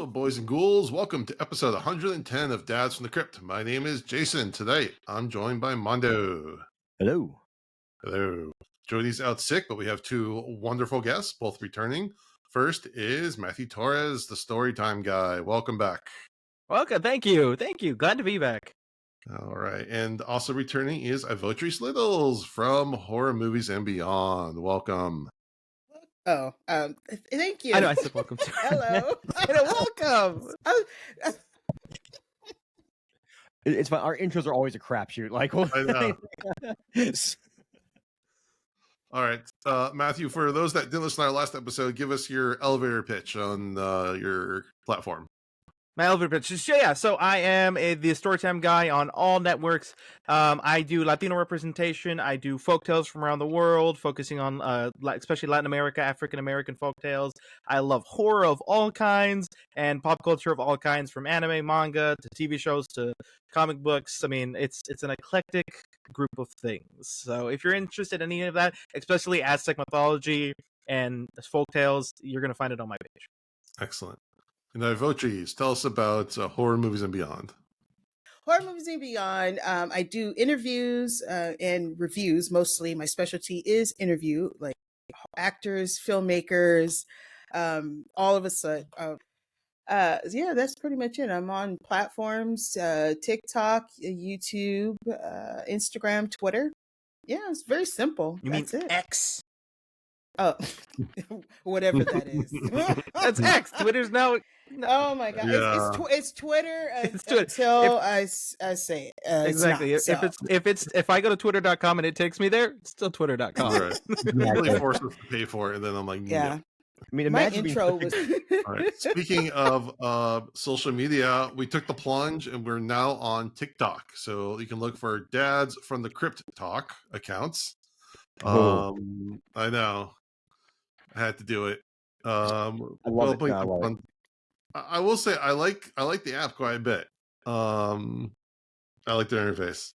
boys and ghouls. Welcome to episode 110 of Dads from the Crypt. My name is Jason. Today, I'm joined by Mando. Hello. Hello. Jody's out sick, but we have two wonderful guests, both returning. First is Matthew Torres, the Storytime guy. Welcome back. Welcome. Thank you. Glad to be back. All right. And also returning is Ivotres Littles from Horror Movies and Beyond. Welcome. Oh, thank you. I know. I said welcome to. Hello. Welcome. It's fine. Our intros are always a crapshoot. Like, I know. All right, Matthew, for those that didn't listen to our last episode, give us your elevator pitch on your platform. My elevator pitch. Yeah, so I am the Storytime guy on all networks. I do Latino representation. I do folktales from around the world, focusing on especially Latin America, African American folktales. I love horror of all kinds and pop culture of all kinds, from anime, manga, to TV shows, to comic books. I mean, it's an eclectic group of things. So if you're interested in any of that, especially Aztec mythology and folktales, you're going to find it on my page. Excellent. And Ivotres, tell us about Horror Movies and Beyond. Horror Movies and Beyond. I do interviews and reviews. Mostly my specialty is interview, like actors, filmmakers, all of us. Yeah, that's pretty much it. I'm on platforms, TikTok, YouTube, Instagram, Twitter. Yeah, it's very simple. That's it. X? Oh, whatever that is. That's X. Twitter's now. Oh my god! Yeah. It's Twitter It's Twitter. until I say it. Exactly. It's not, if I go to twitter.com and it takes me there, it's still twitter.com. Right. Really forced us to pay for it, and then I'm like, yeah. No. I mean, My imagine intro was. All right. Speaking of social media, we took the plunge, and we're now on TikTok. So you can look for Dads from the Crypt Talk accounts. I know. I had to do it. I love it. I will say I like the app quite a bit. I like their interface.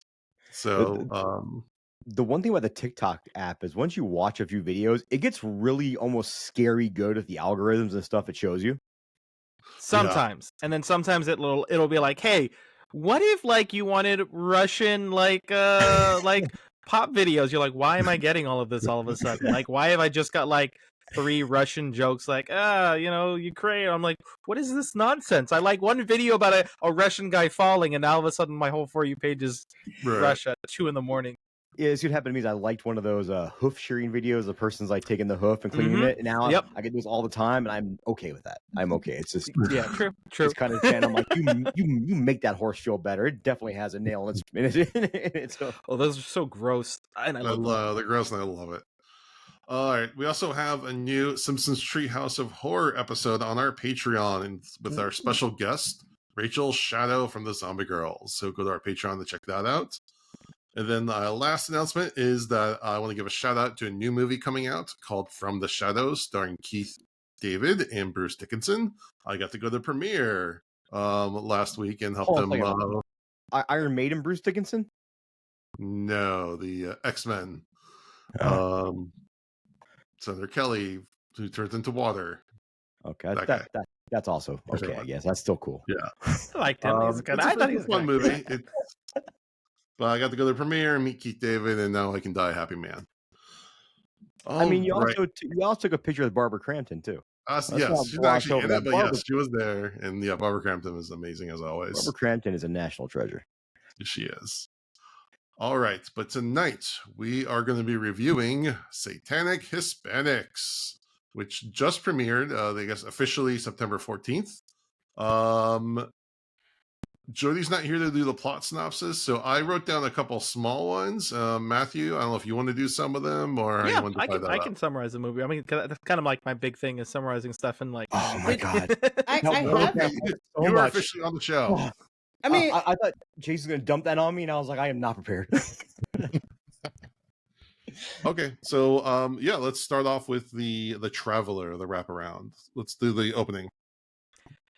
So the one thing about the TikTok app is once you watch a few videos, it gets really almost scary good at the algorithms and stuff it shows you. Sometimes. Yeah. And then sometimes it'll be like, hey, what if like you wanted Russian like pop videos? You're like, why am I getting all of this all of a sudden? Like, why have I just got like 3 Russian jokes like, Ukraine? I'm like, what is this nonsense? I like one video about a Russian guy falling, and now all of a sudden my whole For You page is Russia at 2 a.m. Yeah, see what happened to me is I liked one of those hoof shearing videos. The person's like taking the hoof and cleaning it. And now I get those all the time, and I'm okay with that. I'm okay. It's just true. It's kind of fan. I'm like, you make that horse feel better. It definitely has a nail in it. Oh, those are so gross. And I love they're gross, and I love it. All right, we also have a new Simpsons Treehouse of Horror episode on our Patreon, and with our special guest Rachel Shadow from the Zombie Girls. So go to our Patreon to check that out. And then the last announcement is that I want to give a shout out to a new movie coming out called From the Shadows, starring Keith David and Bruce Dickinson. I got to go to the premiere last week and help them. Iron Maiden, Bruce Dickinson? No, the X-Men. Senator Kelly, who turns into water. Okay, that's also okay. I guess that's still cool. Yeah, I liked him. He's good. I thought he was a fun movie. But I got to go to the premiere and meet Keith David, and now I can die a happy man. I mean, you also took a picture with Barbara Crampton too. Yes, she's not actually in it, but yes, she was there, and yeah, Barbara Crampton is amazing as always. Barbara Crampton is a national treasure. She is. All right, but tonight we are going to be reviewing Satanic Hispanics, which just premiered, I guess, officially September 14th. Jody's not here to do the plot synopsis, so I wrote down a couple small ones. Matthew, I don't know if you want to do some of them or yeah, you want to I can summarize the movie. I mean, that's kind of like my big thing is summarizing stuff and like. Oh my god! You were officially on the show. Oh. I mean, I thought Jason's going to dump that on me, and I was like, I am not prepared. Okay, so let's start off with the Traveler, the wraparound. Let's do the opening.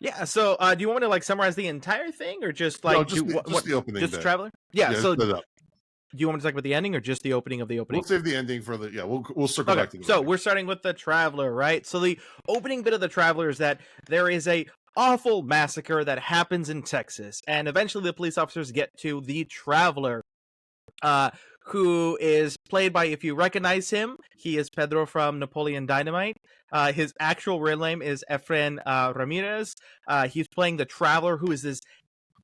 Yeah, so do you want me to like summarize the entire thing, or just like just the opening? Just bit. the Traveler? Yeah. So do you want me to talk about the ending or just the opening of the opening? We'll save the ending for the We'll circle back to the So we're starting with the Traveler, right? So the opening bit of the Traveler is that there is a awful massacre that happens in Texas. And eventually the police officers get to the Traveler, who is played by, if you recognize him, he is Pedro from Napoleon Dynamite. His actual real name is Efren Ramirez. He's playing the Traveler, who is this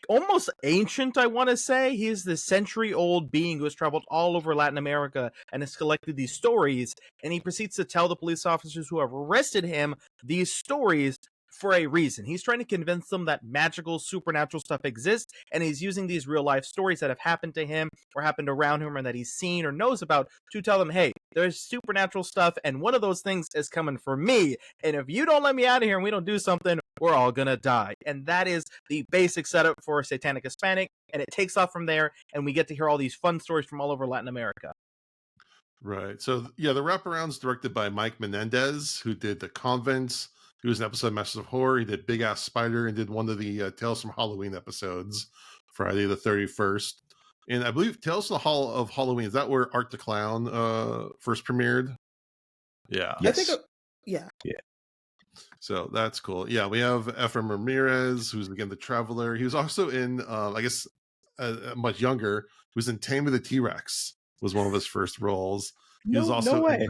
almost ancient, I want to say. He is this century-old being who has traveled all over Latin America and has collected these stories, and he proceeds to tell the police officers who have arrested him these stories for a reason. He's trying to convince them that magical, supernatural stuff exists, and he's using these real-life stories that have happened to him or happened around him or that he's seen or knows about to tell them, hey, there's supernatural stuff, and one of those things is coming for me, and if you don't let me out of here and we don't do something, we're all gonna die. And that is the basic setup for Satanic Hispanic, and it takes off from there, and we get to hear all these fun stories from all over Latin America. Right. So, yeah, the wraparound's directed by Mike Menendez, who did The Convents. He was an episode of Masters of Horror. He did Big Ass Spider and did one of the Tales from Halloween episodes, Friday the 31st. And I believe Tales from the Hall of Halloween, is that where Art the Clown first premiered? Yeah. Yes. I think, yeah. So that's cool. Yeah, we have Efren Ramirez, who's again the Traveler. He was also in, I guess, much younger. He was in Tame of the T-Rex. Was one of his first roles. He was also no way.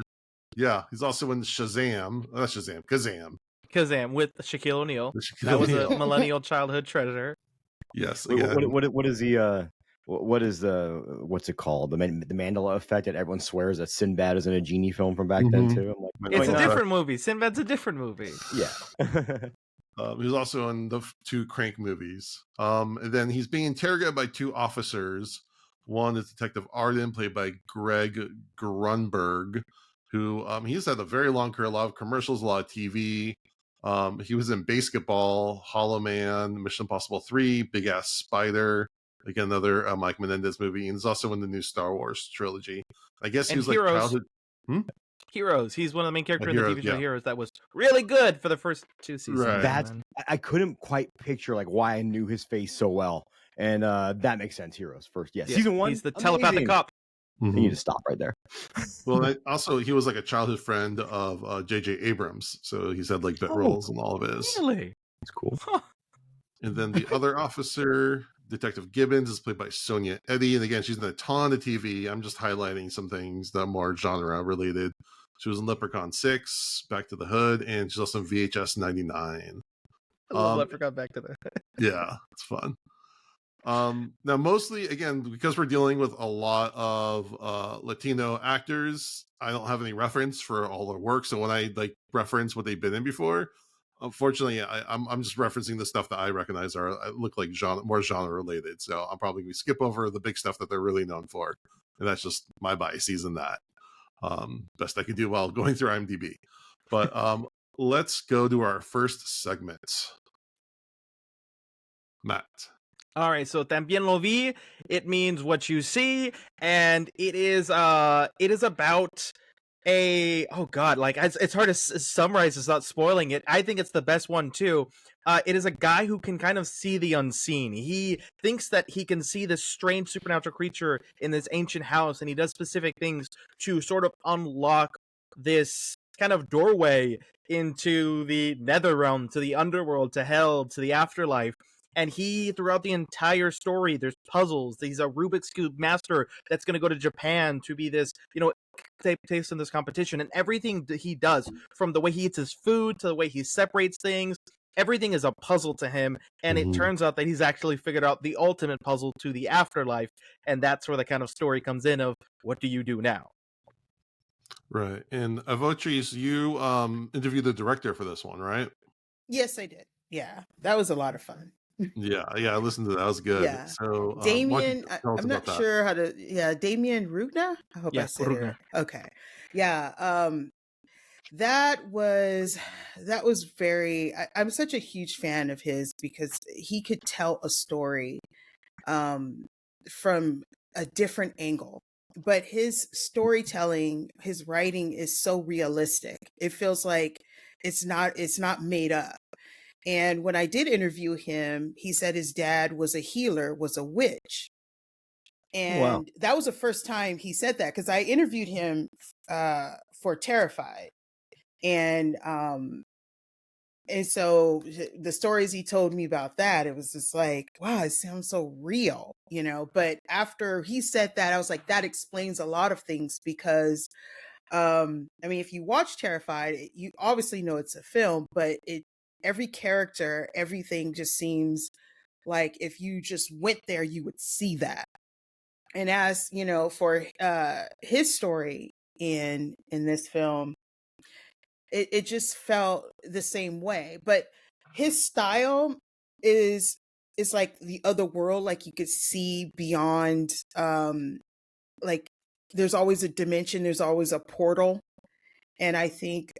he's also in Shazam. Not Shazam, Kazam. Kazam with Shaquille O'Neal. Shaquille That was O'Neal. a millennial childhood treasure. Yes. What is the what is the what's it called? The Mandela effect that everyone swears that Sinbad is in a genie film from back then too. I'm like, it's a different movie. Sinbad's a different movie. Yeah. He was also in the 2 Crank movies. And then he's being interrogated by 2 officers. One is Detective Arden, played by Greg Grunberg, who he's had a very long career, a lot of commercials, a lot of TV. He was in Basketball, Hollow Man, Mission Impossible 3, Big Ass Spider, again, another Mike Menendez movie, and he's also in the new Star Wars trilogy. I guess he was Heroes. like childhood... Heroes. He's one of the main characters in the TV show yeah. Heroes that was really good for the first 2 seasons. Right. I couldn't quite picture like why I knew his face so well. And that makes sense. Heroes first. Yeah. Season 1. He's the telepathic cop. You need to stop right there. Well, also, he was like a childhood friend of J.J. Abrams. So he's had like bit roles in all of his. Really? It's cool. Huh. And then the other officer, Detective Gibbons, is played by Sonia Eddy. And again, she's in a ton of TV. I'm just highlighting some things that are more genre related. She was in Leprechaun 6, Back to the Hood, and she's also in VHS 99. I love Leprechaun Back to the Hood. Yeah, it's fun. Now, mostly, again, because we're dealing with a lot of Latino actors, I don't have any reference for all their work. So when I like reference what they've been in before, unfortunately, I'm just referencing the stuff that I recognize look like more genre related. So I'm probably going to skip over the big stuff that they're really known for, and that's just my biases in that. Best I could do while going through IMDb. But let's go to our first segment. Matt. All right, so también lo vi. It means what you see, and it is about a it's hard to summarize without spoiling it. I think it's the best one too. It is a guy who can kind of see the unseen. He thinks that he can see this strange supernatural creature in this ancient house, and he does specific things to sort of unlock this kind of doorway into the nether realm, to the underworld, to hell, to the afterlife. And he, throughout the entire story, there's puzzles. He's a Rubik's Cube master that's going to go to Japan to be this, taste in this competition. And everything that he does, from the way he eats his food to the way he separates things, everything is a puzzle to him. And it turns out that he's actually figured out the ultimate puzzle to the afterlife. And that's where the kind of story comes in of, what do you do now? Right. And Ivotres, you interviewed the director for this one, right? Yes, I did. Yeah, that was a lot of fun. Yeah, I listened to that. That was good. Yeah. So Damien, I'm not sure how to. Yeah, Damien Rugna. I hope I said it right. Okay. Yeah. That was very. I'm such a huge fan of his because he could tell a story, from a different angle. But his storytelling, his writing is so realistic. It feels like it's not made up. And when I did interview him, he said his dad was a healer, was a witch. And that was the first time he said that, because I interviewed him for Terrified. And And so the stories he told me about that, it was just like, wow, it sounds so real, you know. But after he said that, I was like, that explains a lot of things because I mean, if you watch Terrified, you obviously know it's a film, but every character, everything just seems like if you just went there, you would see that. And as you know, for his story in this film, it just felt the same way. But his style is like the other world, like you could see beyond. Like there's always a dimension, there's always a portal. And I think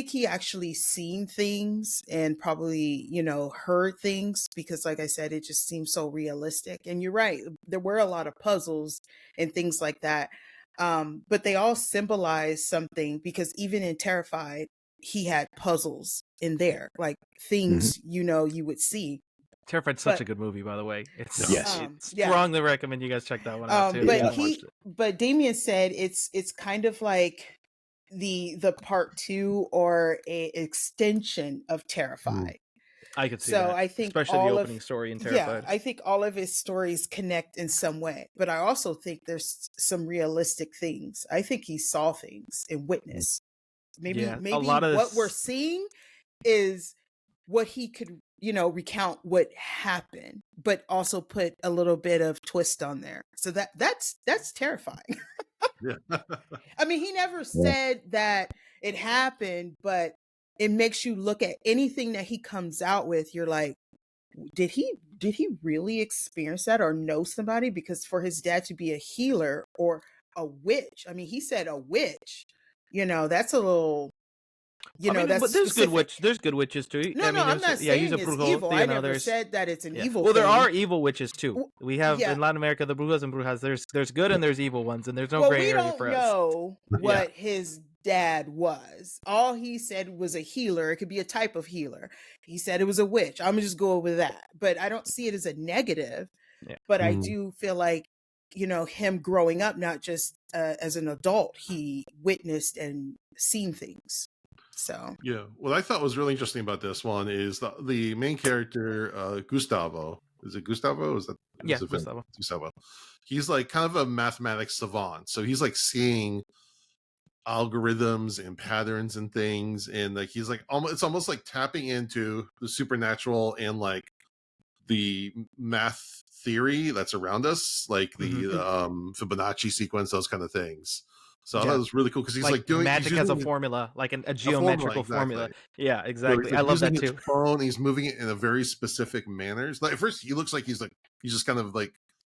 he actually seen things and probably, you know, heard things because like I said, it just seems so realistic. And you're right, there were a lot of puzzles and things like that. But they all symbolize something because even in Terrified, he had puzzles in there, like things, you know, you would see. Terrified's such a good movie, by the way. It's Yes. strongly recommend you guys check that one out too. But Damien said it's kind of like the part 2 or a extension of Terrified. I could see so that. I think especially all the opening story in Terrified. Yeah, I think all of his stories connect in some way, but I also think there's some realistic things. I think he saw things and witnessed. Maybe a lot of what we're seeing is what he could, you know, recount what happened, but also put a little bit of twist on there. So that's terrifying. Yeah. I mean, he never said that it happened, but it makes you look at anything that he comes out with. You're like, did he really experience that or know somebody? Because for his dad to be a healer or a witch, I mean, he said a witch, you know, that's a little, but there's specific. There's good witches too. No, I'm not saying it's evil. I never said that it's an evil. Well, thing. there are evil witches too. We have in Latin America the brujas and brujas. There's good and there's evil ones, and there's no gray area for us. We don't know what his dad was. All he said was a healer. It could be a type of healer. He said it was a witch. I'm gonna just go with that. But I don't see it as a negative. Yeah. But I do feel like, you know, him growing up, not just as an adult, he witnessed and seen things. So yeah, what I thought was really interesting about this one is the main character, Gustavo. Is it Gustavo? Gustavo. He's like kind of a mathematics savant, so he's like seeing algorithms and patterns and things, and like he's like it's almost like tapping into the supernatural and like the math theory that's around us, like the Fibonacci sequence, those kind of things. So I thought it was really cool because he's like doing magic as a formula, like a geometrical formula. Yeah, exactly. Like I love that too. Phone, he's moving it in a very specific manner. Like at first, he looks like he's just kind of like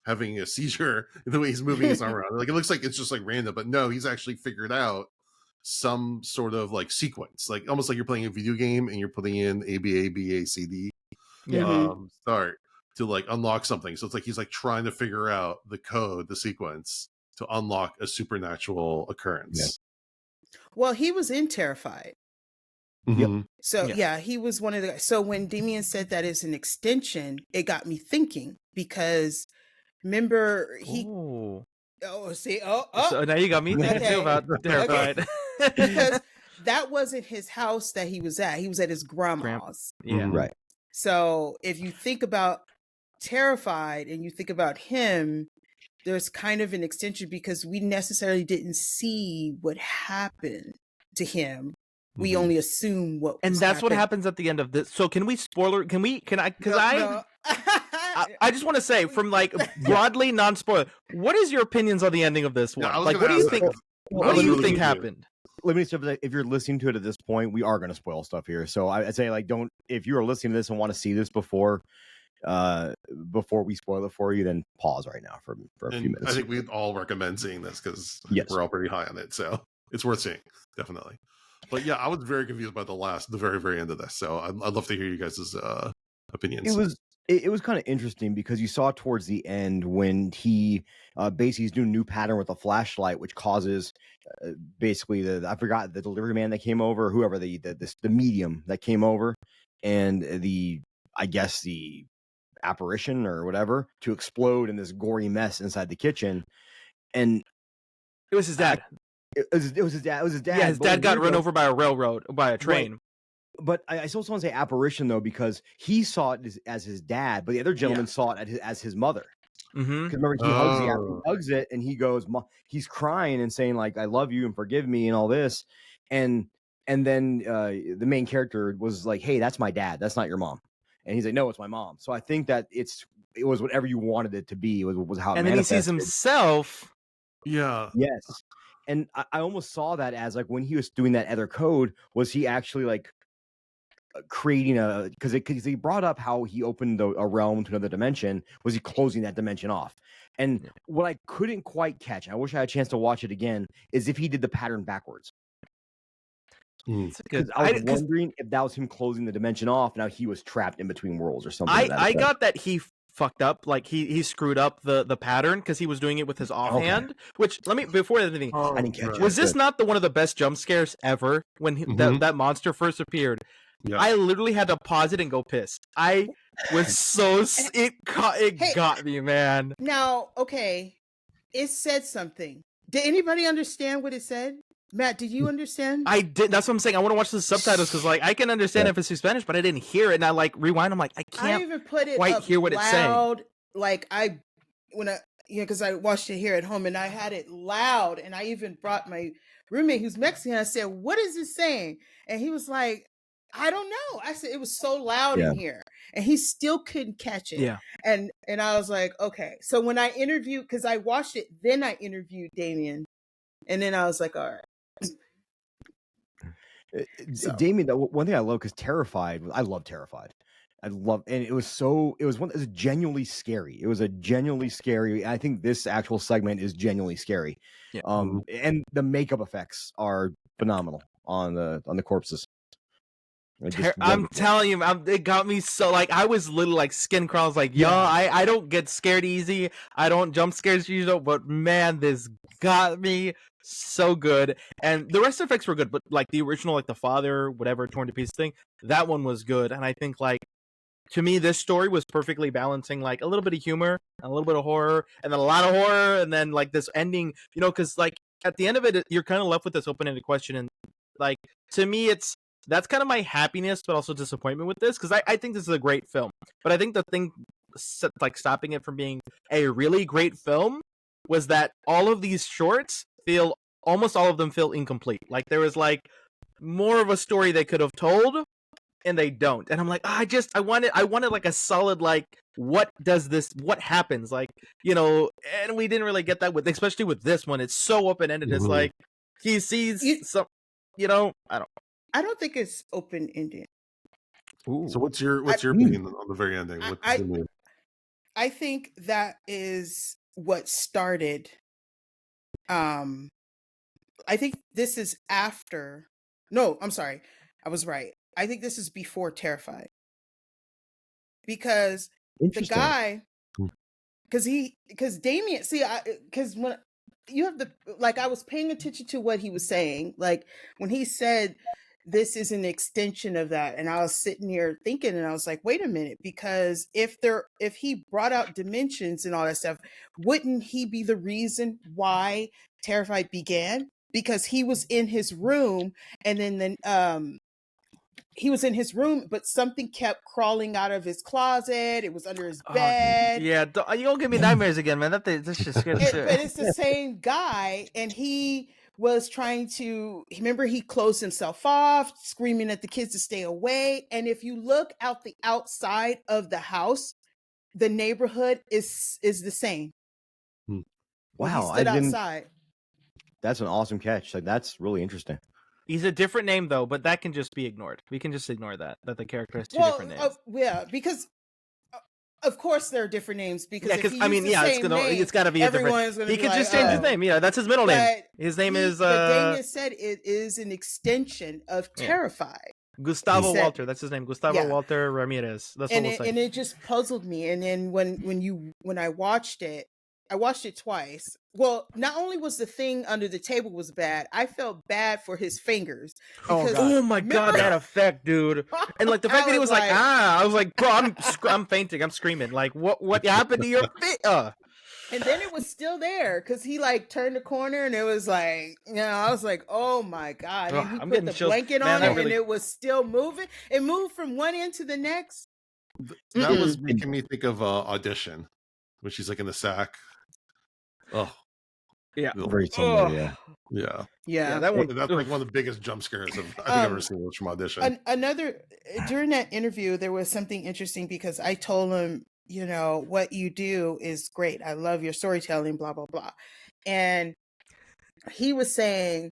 having a seizure in the way he's moving his arm around. Like it looks like it's just like random, but no, he's actually figured out some sort of like sequence, like almost like you're playing a video game and you're putting in ABABACD start to like unlock something. So it's like he's like trying to figure out the code, the sequence to unlock a supernatural occurrence. Yeah. Well, he was in Terrified. So he was one of the guys. So when Damien said that is an extension, it got me thinking because remember so now you got me thinking too about Terrified. Because that wasn't his house that he was at. He was at his grandma's. Right. So if you think about Terrified and you think about him, there's kind of an extension because we necessarily didn't see what happened to him. We only assume what, and that's what happens at the end of this. So can we spoiler? I just want to say from like broadly non-spoiler, what is your opinions on the ending of this one? Like, what do you think? What do you think happened? Let me say, if you're listening to it at this point, we are going to spoil stuff here. So I'd say like, if you are listening to this and want to see this before we spoil it for you, then pause right now for a few minutes. I think we'd all recommend seeing this because we're all pretty high on it, so it's worth seeing, definitely. But yeah, I was very confused by the very, very end of this, so I'd love to hear you guys' opinions. It was kind of interesting because you saw towards the end when he basically is doing a new pattern with a flashlight, which causes basically I forgot the delivery man that came over, whoever the medium that came over, and the apparition or whatever to explode in this gory mess inside the kitchen. And it was his dad. It was his dad. Yeah, his dad got run over by a train. But I still want to say apparition though, because he saw it as his dad, but the other gentleman saw it as his mother. Mm-hmm. Because remember, he hugs it, and he goes, he's crying and saying like, "I love you and forgive me" and all this, and then the main character was like, "Hey, that's my dad. That's not your mom." And he's like, "No, it's my mom." So I think that it was whatever you wanted it to be. Was how. And then he sees himself. Yeah. Yes, and I almost saw that as like when he was doing that other code, was he actually like creating because he brought up how he opened a realm to another dimension. Was he closing that dimension off? And what I couldn't quite catch, I wish I had a chance to watch it again, is if he did the pattern backwards. Because I was wondering if that was him closing the dimension off. Now he was trapped in between worlds or something. I got that he fucked up, like he screwed up the pattern because he was doing it with his offhand. Which before anything, I didn't catch it. Was this not one of the best jump scares ever when that monster first appeared? Yeah. I literally had to pause it and go piss. I was so got me, man. Now, okay, it said something. Did anybody understand what it said? Matt, did you understand? I did. That's what I'm saying. I want to watch the subtitles because, like, I can understand if it's Spanish, but I didn't hear it. And I like rewind. I'm like, I can't even put it quite hear what it's saying. Like because I watched it here at home and I had it loud, and I even brought my roommate who's Mexican. I said, "What is it saying?" And he was like, "I don't know." I said, "It was so loud in here," and he still couldn't catch it. Yeah. And I was like, okay. So when I interviewed, because I watched it, then I interviewed Damien, and then I was like, all right. Damien, one thing I love, because Terrified, I love Terrified. And it was genuinely scary. It was a genuinely scary. I think this actual segment is genuinely scary. Yeah. And the makeup effects are phenomenal on the corpses. I'm telling you, it got me so, like, I was little, like, skin crawls, like, yo, I don't get scared easy. I don't jump scares usually, but man, this got me so good. And the rest of the effects were good, but like the original, like the father, whatever, torn to pieces thing, that one was good. And I think, like, to me, this story was perfectly balancing, like, a little bit of humor, a little bit of horror, and then a lot of horror, and then, like, this ending, because, like, at the end of it, you're kind of left with this open-ended question. And, like, to me, that's kind of my happiness, but also disappointment with this, because I think this is a great film. But I think the thing, like, stopping it from being a really great film was that all of these shorts almost all of them feel incomplete. Like, there was, like, more of a story they could have told, and they don't. And I'm like, I wanted like a solid, like, what happens? Like, and we didn't really get that especially with this one. It's so open-ended. It's like, he sees some, I don't think it's open-ended. So what's your opinion on the very ending? I think that is what started. I think this is after. No, I'm sorry. I was right. I think this is before Terrified. Because the guy, because Damien, because when you have I was paying attention to what he was saying. Like, when he said this is an extension of that, and I was sitting here thinking, and I was like, wait a minute, because if he brought out dimensions and all that stuff, wouldn't he be the reason why Terrified began? Because he was in his room, and then he was in his room, but something kept crawling out of his closet. It was under his bed. Yeah, you don't give me nightmares again, man. This shit scares me too. But it's the same guy, and he was trying to, remember, he closed himself off, screaming at the kids to stay away. And if you look out the outside of the house, the neighborhood is the same. Wow, he stood outside. That's an awesome catch. Like, that's really interesting. He's a different name, though, but that can just be ignored. We can just ignore that the character has two different names. Because of course there are different names. Because it's got to be a different. He could just change his name. Yeah, that's his middle name. His name is. Damien said it is an extension of Terrified. Gustavo Walter. That's his name. Gustavo Walter Ramirez. That's what we'll say. And it just puzzled me. And then when I watched it twice. Well, not only was the thing under the table was bad, I felt bad for his fingers. Oh my God, that effect, dude! And like the fact that he was like, I was like, bro, I'm fainting, I'm screaming. Like, what happened to your feet? And then it was still there because he like turned the corner and it was like, I was like, oh my God. And he I'm put getting the chills. blanket Man, on I it really- and it was still moving. It moved from one end to the next. That was making me think of Audition, when she's like in the sack. Oh, Yeah. Very similar, yeah. yeah. Yeah. that one. That's like one of the biggest jump scares I think I've ever seen from Audition. Another, during that interview, there was something interesting because I told him, what you do is great. I love your storytelling, blah, blah, blah. And he was saying,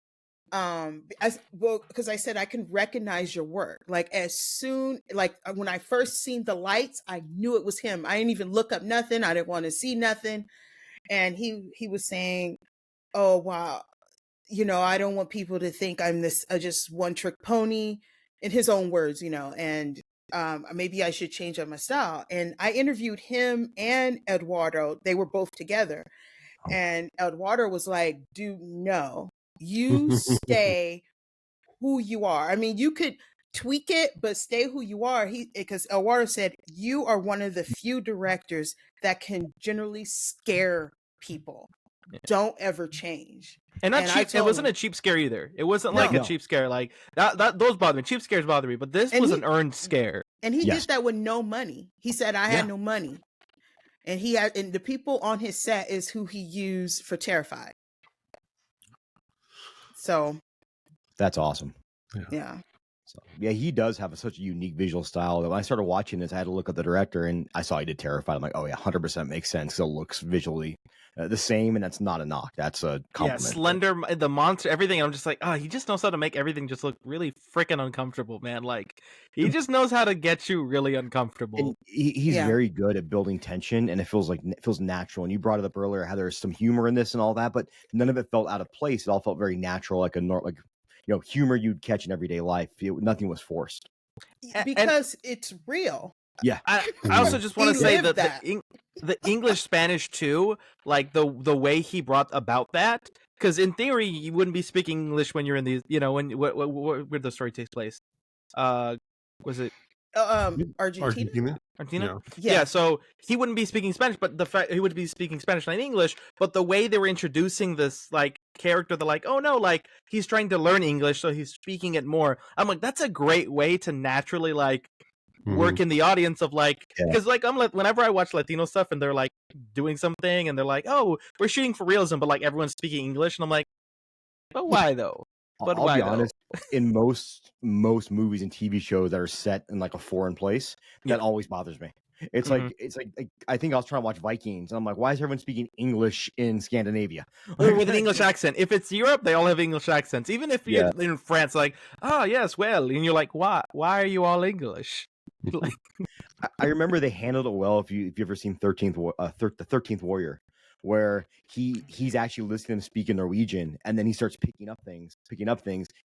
because I said I can recognize your work. Like as soon, like when I first seen the lights, I knew it was him. I didn't even look up nothing. I didn't want to see nothing. And he was saying, oh, wow, I don't want people to think I'm this just one trick pony, in his own words, and maybe I should change up my style. And I interviewed him and Eduardo. They were both together. And Eduardo was like, dude, no, you stay who you are. I mean, you could tweak it, but stay who you are. Because Eduardo said, you are one of the few directors that can generally scare people. Don't ever change. And not cheap. It wasn't him, a cheap scare either. It wasn't No. like a cheap scare. Like that those bother me. Cheap scares bother me, but this was an earned scare. And he Yes. did that with no money. He said, I had no money. And and the people on his set is who he used for Terrified. So That's awesome. yeah. So, yeah, he does have such a unique visual style that when I started watching this, I had to look at the director and I saw he did Terrified. I'm like, oh yeah, 100% makes sense. It looks visually the same, and that's not a knock. That's a compliment. Yeah, Slender, the monster, everything. I'm just like, he just knows how to make everything just look really freaking uncomfortable, man. Like, he just knows how to get you really uncomfortable. And he's Yeah. very good at building tension, and it feels natural. And you brought it up earlier how there's some humor in this and all that, but none of it felt out of place. It all felt very natural, like humor you'd catch in everyday life. Nothing was forced. Because it's real. Yeah. I also just want He to say lived that that. the English Spanish too, like the way he brought about that, because in theory you wouldn't be speaking English when you're in these, where the story takes place. Was it Argentina? Argentina? Yeah. Yeah, so he wouldn't be speaking Spanish, but the fact he would be speaking Spanish, not English. But the way they were introducing this like character, they're like, oh no, like he's trying to learn English, so he's speaking it more. I'm like, that's a great way to naturally like work in the audience of like, because like I'm like, whenever I watch Latino stuff and they're like doing something and they're like, oh, we're shooting for realism, but like everyone's speaking English, and I'm like, but why though? But I'll why be though? honest, in most movies and TV shows that are set in like a foreign place, that always bothers me. It's like I think I was trying to watch Vikings, and I'm like, why is everyone speaking English in Scandinavia? Or with an English accent. If it's Europe, they all have English accents. Even if you're in France, like, oh yes, well, and you're like, why? Why are you all English? Like, I remember they handled it well. If you've ever seen the 13th Warrior, where he's actually listening to him speak in Norwegian, and then he starts picking up things,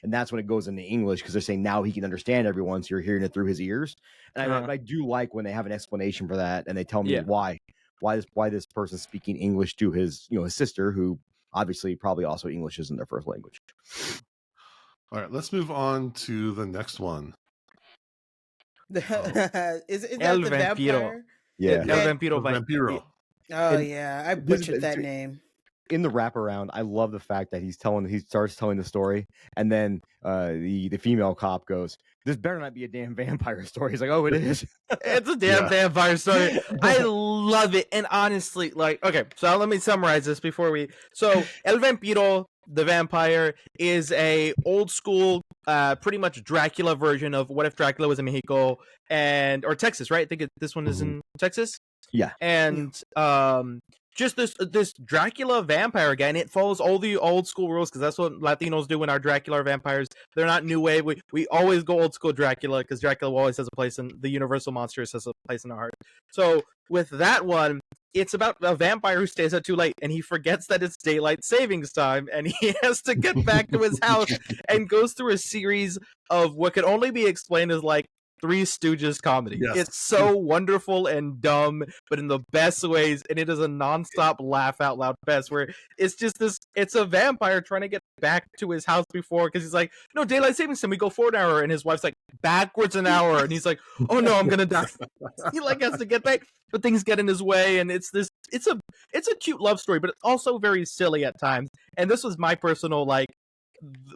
and that's when it goes into English because they're saying now he can understand everyone, so you're hearing it through his ears. And I do like when they have an explanation for that, and they tell me why this person's speaking English to his his sister, who obviously probably also English isn't their first language. All right, let's move on to the next one. Is that El the Vampiro. vampire? Yeah. El Vampiro. Vampiro. Oh And yeah, I this- butchered that name. In the wraparound, I love the fact that he starts telling the story, and then the female cop goes, "This better not be a damn vampire story." He's like, "Oh, it is." It's a damn vampire story. I love it. And honestly, like, okay, so let me summarize this before we. So, El Vampiro, the vampire, is a old school, pretty much Dracula version of what if Dracula was in Mexico or Texas, right? I think this one is in Texas. Yeah. And just this Dracula vampire again. It follows all the old school rules because that's what Latinos do in our Dracula vampires. They're not new wave. We always go old school Dracula because Dracula always has a place in the Universal Monsters has a place in our heart. So with that one, it's about a vampire who stays up too late and he forgets that it's daylight savings time and he has to get back to his house and goes through a series of what can only be explained as like Three Stooges comedy. Yes. It's so wonderful and dumb, but in the best ways, and it is a nonstop laugh out loud fest where it's just it's a vampire trying to get back to his house before, because he's like, no, daylight savings time, we go forward an hour, and his wife's like, backwards an hour, and he's like, oh no, I'm gonna die. He like has to get back, but things get in his way, and it's this it's a cute love story, but it's also very silly at times. And this was my personal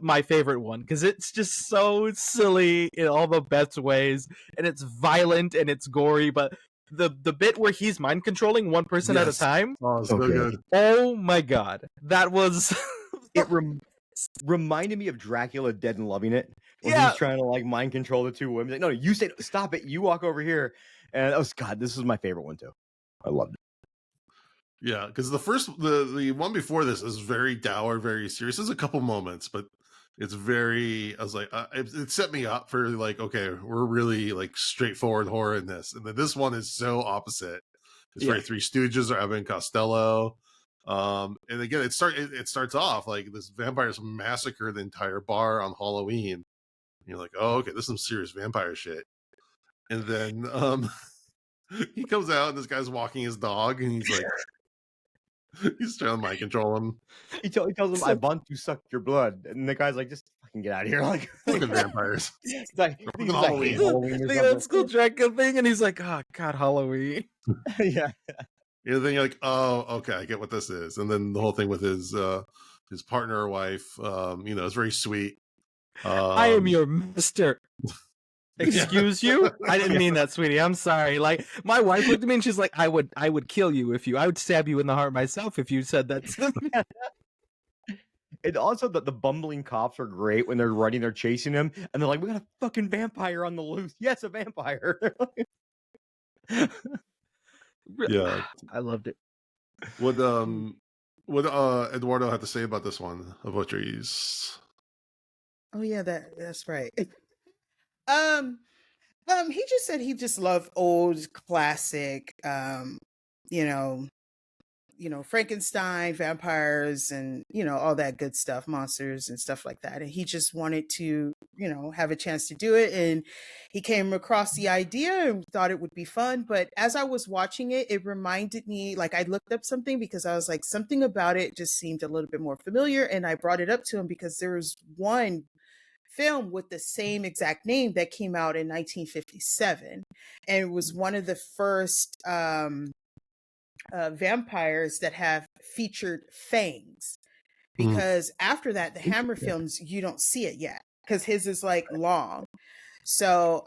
my favorite one because it's just so silly in all the best ways, and it's violent and it's gory. But the bit where he's mind controlling one person at a Yes. time, Oh, it's so good. oh my god, that was It reminded me of Dracula Dead and Loving It, when Yeah. he's trying to like mind control the two women. Like, no, you say stop it. You walk over here, and God, this is my favorite one too. I loved it. Yeah, because the one before this is very dour, very serious. There's a couple moments, but it's very. I was like, it set me up for like, okay, we're really like straightforward horror in this, and then this one is so opposite. It's very Three Stooges or Evan Costello. And again, it starts off like this vampires massacre the entire bar on Halloween. And you're like, oh, okay, this is some serious vampire shit. And then he comes out and this guy's walking his dog, and he's like. He's trying to mind control him. He tells him, "I want to suck your blood," and the guy's like, "Just fucking get out of here!" Like fucking vampires. It's like, Fucking Halloween. the old school Dracula thing, and he's like, "Oh God, Halloween." Yeah. And then you're like, "Oh, okay, I get what this is." And then the whole thing with his partner or wife, it's very sweet. I am your master. Excuse you? I didn't mean that, sweetie. I'm sorry. Like, my wife looked at me and she's like, I would kill you I would stab you in the heart myself if you said that to me. And also the bumbling cops are great when they're running, they're chasing him, and they're like, "We got a fucking vampire on the loose." Yes, a vampire. Yeah. I loved it. What Eduardo had to say about this one, Ivotres? Oh yeah, that's right. He just said he just loved old classic, Frankenstein, vampires, and all that good stuff, monsters and stuff like that. And he just wanted to, have a chance to do it. And he came across the idea and thought it would be fun. But as I was watching it, it reminded me, like I looked up something because I was like, something about it just seemed a little bit more familiar. And I brought it up to him because there was one film with the same exact name that came out in 1957, and it was one of the first vampires that have featured fangs, because after that the Hammer films, you don't see it yet because his is like long. So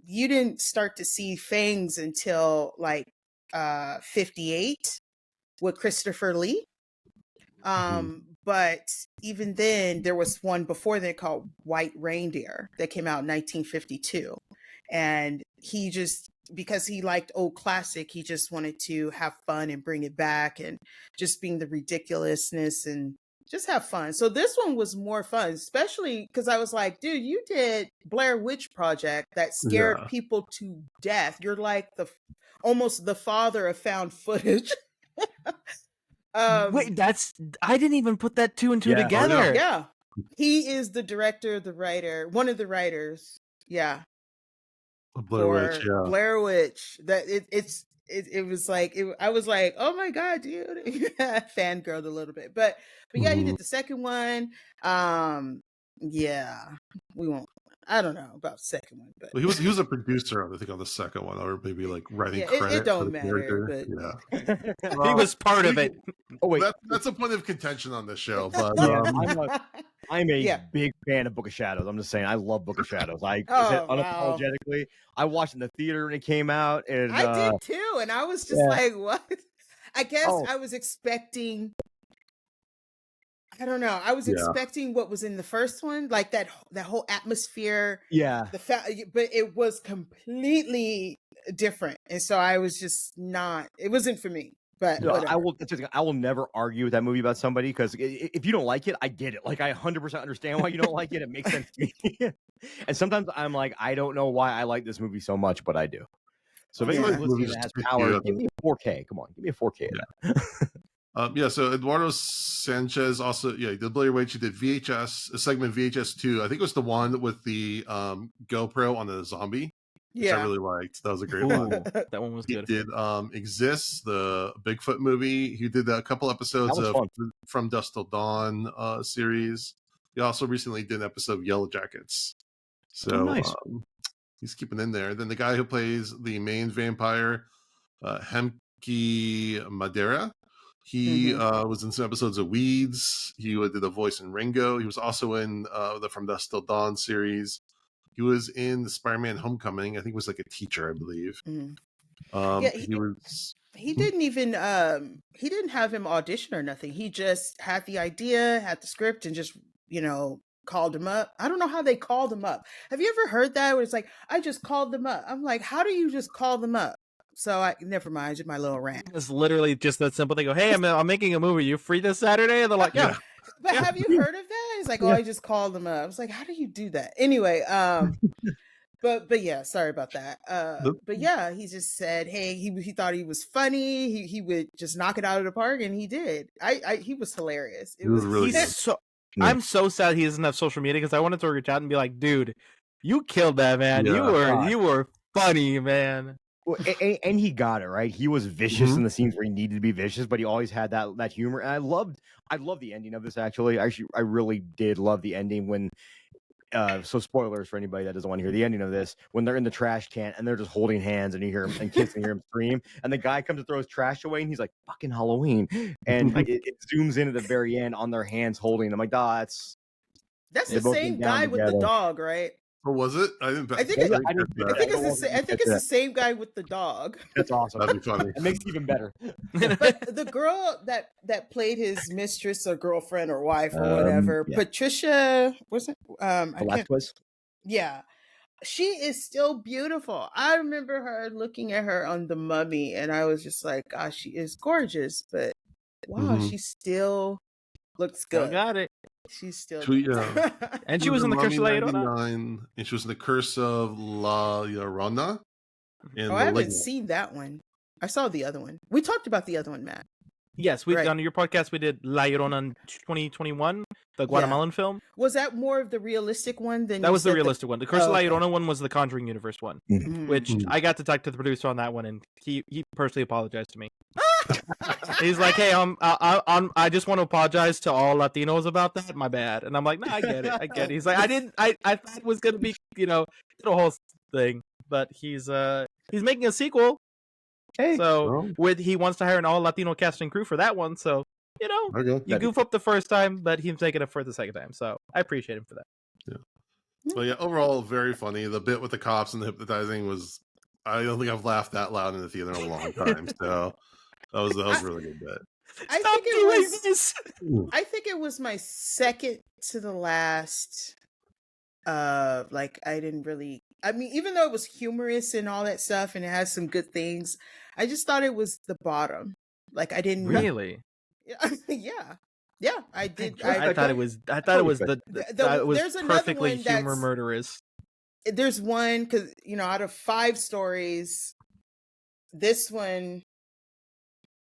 you didn't start to see fangs until like 58 with Christopher Lee. But even then, there was one before that called White Reindeer that came out in 1952. And he just, because he liked old classic, he just wanted to have fun and bring it back and just being the ridiculousness and just have fun. So this one was more fun, especially because I was like, dude, you did Blair Witch Project that scared people to death. You're like almost the father of found footage. Wait, I didn't even put that two and two together. Yeah. He is the director, the writer, one of the writers. Yeah. Blair Witch, yeah. Blair Witch. That it was like I was like, oh my God, dude. Fangirled a little bit. But yeah, he did the second one. Yeah. We won't. I don't know about the second one, but well, he was a producer, I think, on the second one, or maybe like writing credit. It don't matter, but he was part of it. Oh wait, that's a point of contention on this show. But I'm a big fan of Book of Shadows. I'm just saying, I love Book of Shadows. I said unapologetically. I watched it in the theater when it came out, and I did too. And I was just like, what? I guess I was expecting. I don't know. I was expecting what was in the first one, like that whole atmosphere. Yeah. But it was completely different, and so I was just not. It wasn't for me. But no, I will never argue with that movie about somebody, because if you don't like it, I get it. Like, I 100% understand why you don't like it. It makes sense to me. And sometimes I'm like, I don't know why I like this movie so much, but I do. So if anyone's listening that has power, give me a 4K. Come on, give me a 4K of that. So Eduardo Sanchez also, he did Blair Witch. He did VHS, a segment VHS 2. I think it was the one with the GoPro on the zombie. Which I really liked. That was a great one. That one was good. He did Exists, the Bigfoot movie. He did a couple episodes of From Dusk Till Dawn series. He also recently did an episode of Yellow Jackets. So nice. He's keeping in there. Then the guy who plays the main vampire, Madera. He was in some episodes of Weeds. He did a voice in Ringo. He was also in the From Dusk Till Dawn series. He was in the Spider-Man Homecoming. I think it was like a teacher, I believe. Yeah, He he didn't even he didn't have him audition or nothing. He just had the idea, had the script, and just called him up. I don't know how they called him up. Have you ever heard that where it's like, I just called them up? I'm like, how do you just call them up? So never mind, just my little rant. It's literally just that simple. They go, "Hey, I'm making a movie. You free this Saturday?" And they're like, "Yeah." But have you heard of that? It's like, oh, I just called them up. I was like, how do you do that? Anyway, but yeah, sorry about that. But yeah, he just said, hey, he thought he was funny. He would just knock it out of the park, and he did. He was hilarious. It was really good. I'm so sad he doesn't have social media because I wanted to reach out and be like, dude, you killed that man. Yeah. You were funny, man. Well, and he got it right. He was vicious in the scenes where he needed to be vicious, but he always had that humor. And I loved the ending of this. Actually, I really did love the ending when. So spoilers for anybody that doesn't want to hear the ending of this. When they're in the trash can and they're just holding hands, and you hear him and kids and hear him scream, and the guy comes to throw his trash away, and he's like, "Fucking Halloween!" And it zooms in at the very end on their hands holding. I'm like, that's the same guy with the dog, right? Or was it? I think it's the same guy with the dog. That's awesome. That'd be funny. It makes it even better. But the girl that played his mistress or girlfriend or wife or whatever, Patricia, was it? Yeah, she is still beautiful. I remember her looking at her on The Mummy, and I was just like, gosh, she is gorgeous. But wow, she still looks good. Got it. She's still and she was in the Curse of La Llorona. And she was in the Curse of La Llorona. I haven't seen that one. I saw the other one. We talked about the other one, Matt. Yes, we've done your podcast. We did La Llorona in 2021, the Guatemalan film. Was that more of the realistic one than that was the realistic one? The Curse of La Llorona one was the Conjuring universe one, which I got to talk to the producer on that one, and he personally apologized to me. He's like, "Hey, I just want to apologize to all Latinos about that. My bad." And I'm like, "No, I get it. He's like, I thought it was gonna be, the whole thing, but he's making a sequel. Hey, so he wants to hire an all Latino cast and crew for that one. So you goof up the first time, but he's making it for the second time. So I appreciate him for that. Yeah. Well, yeah. Overall, very funny. The bit with the cops and the hypnotizing was. I don't think I've laughed that loud in the theater in a long time. So. That was a really good bit. I think it was my second to the last. I didn't really. I mean, even though it was humorous and all that stuff, and it has some good things, I just thought it was the bottom. Like I didn't really. Yeah, I did. I thought it was. It was perfectly humor murderous. There's one because out of 5 stories, this one.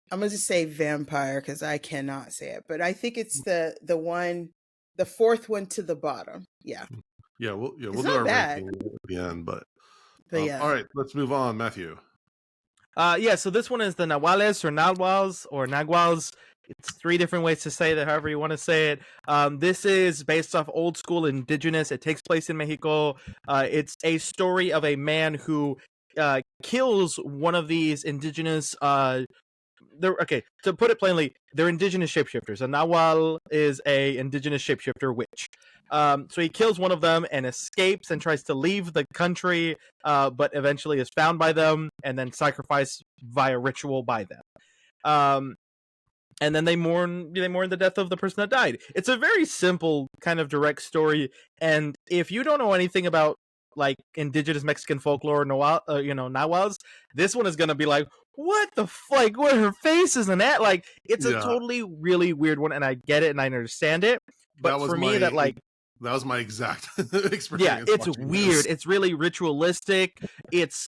I'm gonna just say vampire because I cannot say it, but I think it's the 4th one to the bottom. Yeah. Yeah, we'll do our ranking at the end, but yeah. All right, let's move on, Matthew. So this one is the Nahuales or Nahuals. It's 3 different ways to say that, however you want to say it. This is based off old school indigenous. It takes place in Mexico. It's a story of a man who kills one of these indigenous. To put it plainly, they're indigenous shapeshifters. A Nahual is a indigenous shapeshifter witch. So he kills one of them and escapes and tries to leave the country, but eventually is found by them and then sacrificed via ritual by them. And then they mourn the death of the person that died. It's a very simple, kind of direct story. And if you don't know anything about like indigenous Mexican folklore, Nahuals, this one is gonna be like, what the fuck? What her face isn't at? Like, it's a totally really weird one, and I get it and I understand it. But for me, that was my exact experience. Yeah, it's weird. It's really ritualistic. It's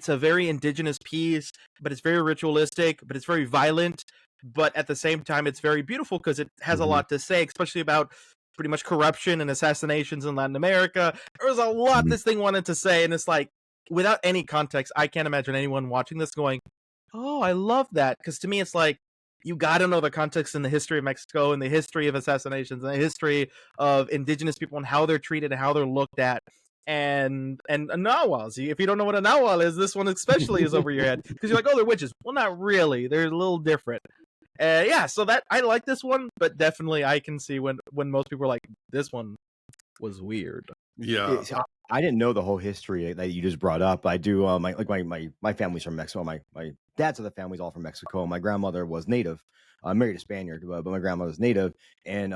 a very indigenous piece, but it's very ritualistic, but it's very violent. But at the same time, it's very beautiful because it has a lot to say, especially about pretty much corruption and assassinations in Latin America. There's a lot this thing wanted to say, and it's like, without any context, I can't imagine anyone watching this going, oh, I love that. Because to me, it's like, you got to know the context in the history of Mexico and the history of assassinations and the history of indigenous people and how they're treated and how they're looked at. and Nahuals. If you don't know what a Nahual is, this one especially is over your head because you're like, oh, they're witches. Well, not really. They're a little different. Yeah, so that I like this one, but definitely I can see when most people are like, this one was weird. Yeah. I didn't know the whole history that you just brought up. I do. My family's from Mexico. My dad's of the family's all from Mexico. My grandmother was native. I married a Spaniard, but my grandmother was native. And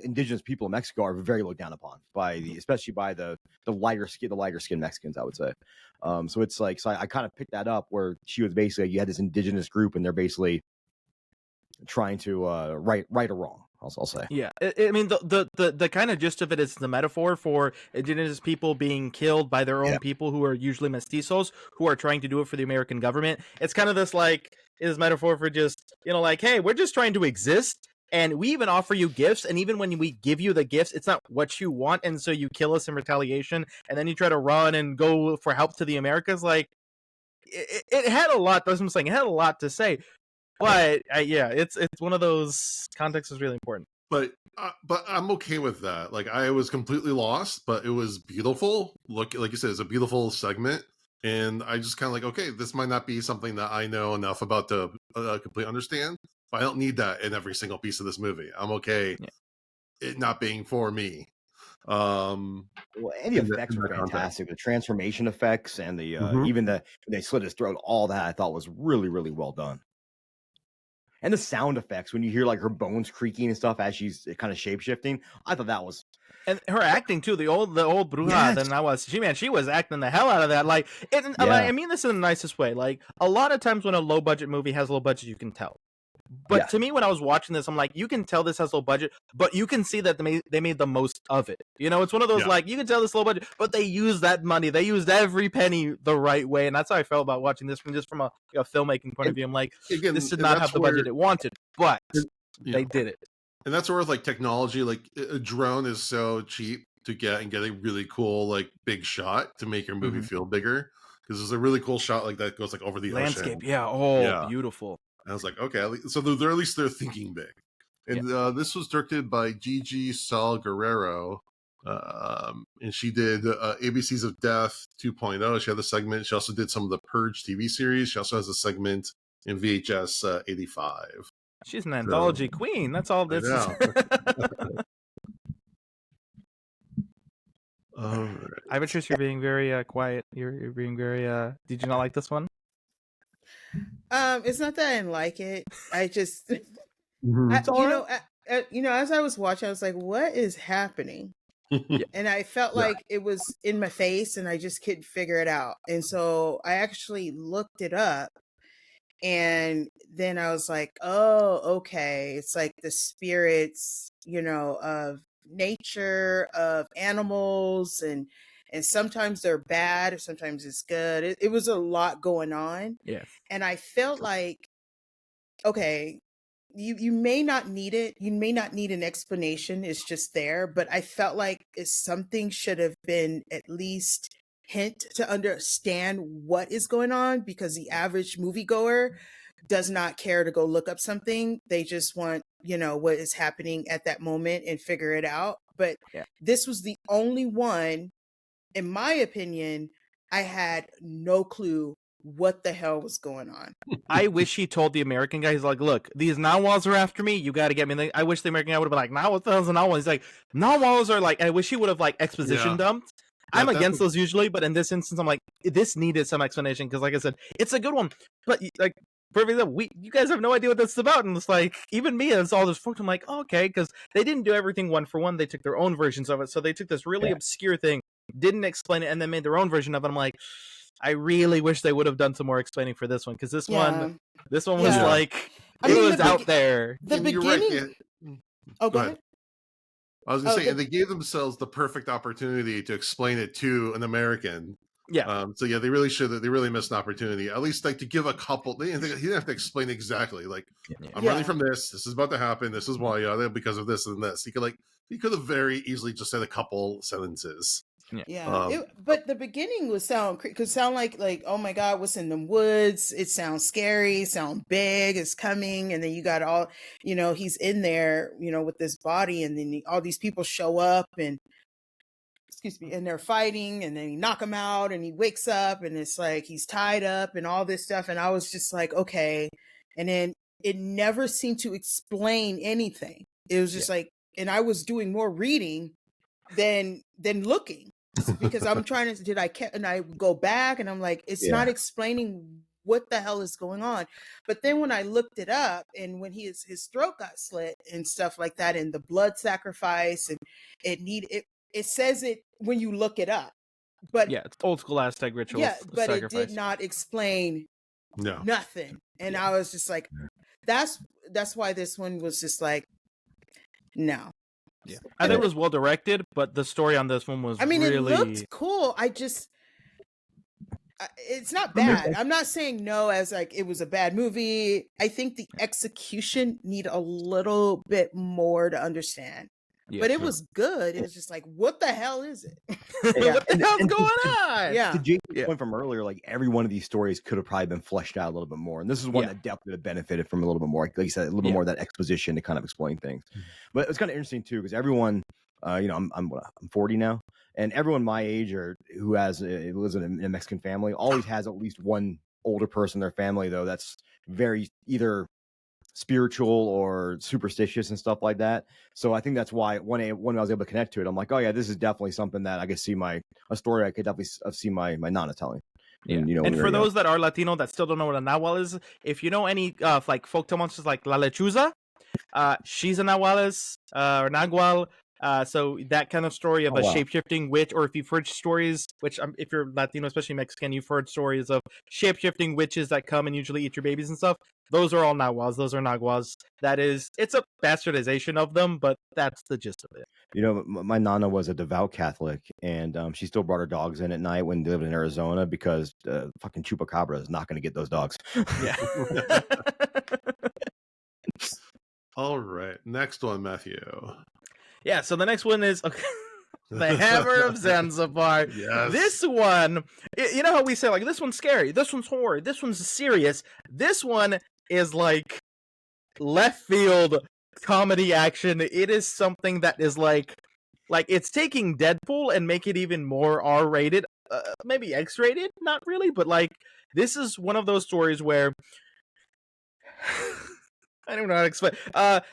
indigenous people in Mexico are very looked down upon especially by the lighter skinned Mexicans, I would say. So it's like, I kind of picked that up where she was basically, you had this indigenous group and they're basically trying to right or wrong. I'll say. Yeah, I mean the kind of gist of it is the metaphor for indigenous people being killed by their own people who are usually mestizos who are trying to do it for the American government. It's kind of this metaphor for just, like, hey, we're just trying to exist, and we even offer you gifts, and even when we give you the gifts, it's not what you want, and so you kill us in retaliation, and then you try to run and go for help to the Americas. Like, it had a lot. That's what I'm saying. It had a lot to say. But it's one of those, context is really important. But I'm okay with that. Like, I was completely lost, but it was beautiful. Like you said, it's a beautiful segment, and I just kind of like, okay, this might not be something that I know enough about to completely understand, but I don't need that in every single piece of this movie. I'm okay it not being for me. Well, and the effects were fantastic. The transformation effects and the even when they slit his throat, all that I thought was really, really well done. And the sound effects when you hear like her bones creaking and stuff as she's kind of shape shifting, I thought that was. And her acting too, the old bruja. Then she was acting the hell out of that. Like, I mean this in the nicest way. Like, a lot of times when a low budget movie has low budget, you can tell. But to me, when I was watching this, I'm like, you can tell this has low budget, but you can see that they made the most of it. It's one of those like, you can tell this low budget, but they used that money. They used every penny the right way, and that's how I felt about watching this from a filmmaking point of view. I'm like, this did not have the budget it wanted, but they did it. And that's where like technology, like a drone is so cheap to get and get a really cool like big shot to make your movie feel bigger, because there's a really cool shot like that goes like over the landscape. ocean. Beautiful. I was like, okay, so they're at least they're thinking big. And this was directed by Gigi Sal Guerrero, and she did ABCs of Death 2.0. She had the segment. She also did some of the Purge TV series. She also has a segment in VHS 85. She's an anthology queen. That's all this is. All right. Ivotres, you're being very quiet. You're being very. Did you not like this one? It's not that I didn't like it. I just, as I was watching, I was like, "What is happening?" And I felt like it was in my face, and I just couldn't figure it out. And so I actually looked it up, and then I was like, "Oh, okay. It's like the spirits, of nature, of animals, and sometimes they're bad, sometimes it's good." It was a lot going on. Yeah. And I felt like, okay, you may not need it. You may not need an explanation. It's just there. But I felt like something should have been at least hint to understand what is going on, because the average moviegoer does not care to go look up something. They just want, what is happening at that moment and figure it out. But this was the only one, in my opinion, I had no clue what the hell was going on. I wish he told the American guy, he's like, look, these Nahuals are after me. You got to get me. I wish the American guy would have been like, nah, what the hell's a Nahual? He's like, Nahuals are like, I wish he would have like exposition dumped. I'm against those usually, but in this instance, I'm like, this needed some explanation, because like I said, it's a good one. But like, perfectly, you guys have no idea what this is about, and it's like, even me, it's all just folk. I'm like, oh, okay, because they didn't do everything one for one. They took their own versions of it. So they took this really obscure thing, didn't explain it, and then made their own version of it. I'm like, I really wish they would have done some more explaining for this one, because this one was like, it was out there. The beginning. Oh, go ahead. I was gonna say, and they gave themselves the perfect opportunity to explain it to an American. Yeah. So yeah, they really missed an opportunity. At least like to give a couple. He didn't have to explain exactly. Like, I'm running from this. This is about to happen. This is why. Because of this and this. He could have very easily just said a couple sentences. But the beginning could sound like, oh my God, what's in the woods? It sounds scary, sound big, it's coming, and then you got all, he's in there, with this body, and then all these people show up, and excuse me, and they're fighting, and then he knock him out, and he wakes up, and it's like he's tied up and all this stuff, and I was just like, okay. And then it never seemed to explain anything. It was just like, and I was doing more reading than looking, because I'm trying to, and I go back and I'm like, it's not explaining what the hell is going on. But then when I looked it up, and when his throat got slit and stuff like that, and the blood sacrifice, and it says it when you look it up, but it's old school Aztec ritual. But sacrifice. it did not explain nothing, and I was just like, that's why this one was just like, no. Yeah, I think it was well directed, but the story on this one was. I mean, really... it looked cool. It's not bad. I'm not saying no as like it was a bad movie. I think the execution need a little bit more to understand. But it was good. It was just like, what the hell is it? What the hell's going on? To Jake's point from earlier, like every one of these stories could have probably been fleshed out a little bit more. And this is one that definitely benefited from a little bit more, like you said, a little bit more of that exposition to kind of explain things. But it's kind of interesting too, because everyone, I'm 40 now, and everyone my age or who lives in a Mexican family always has at least one older person in their family, though, that's very either spiritual or superstitious and stuff like that. So I think that's why when I was able to connect to it, I'm like, oh yeah, this is definitely something that I could see a story I could definitely see my nana telling. And for those that are Latino that still don't know what a Nahual is, if you know any like folktale monsters like La Lechuza, she's a Nahuales or Nagual. So that kind of story of a shape-shifting witch, or if you've heard stories, which if you're Latino, especially Mexican, you've heard stories of shape-shifting witches that come and usually eat your babies and stuff. Those are all Nahuals. Those are Naguals. It's a bastardization of them, but that's the gist of it. My nana was a devout Catholic, and she still brought her dogs in at night when they lived in Arizona, because fucking chupacabra is not going to get those dogs. Yeah. All right. Next one, Matthew. Yeah, so the next one is the Hammer of Zanzibar. Yes. This one, you know how we say, like, this one's scary, this one's horror, this one's serious. This one is like left field comedy action. It is something that is like it's taking Deadpool and make it even more R-rated, maybe X-rated, not really, but like this is one of those stories where I don't know how to explain.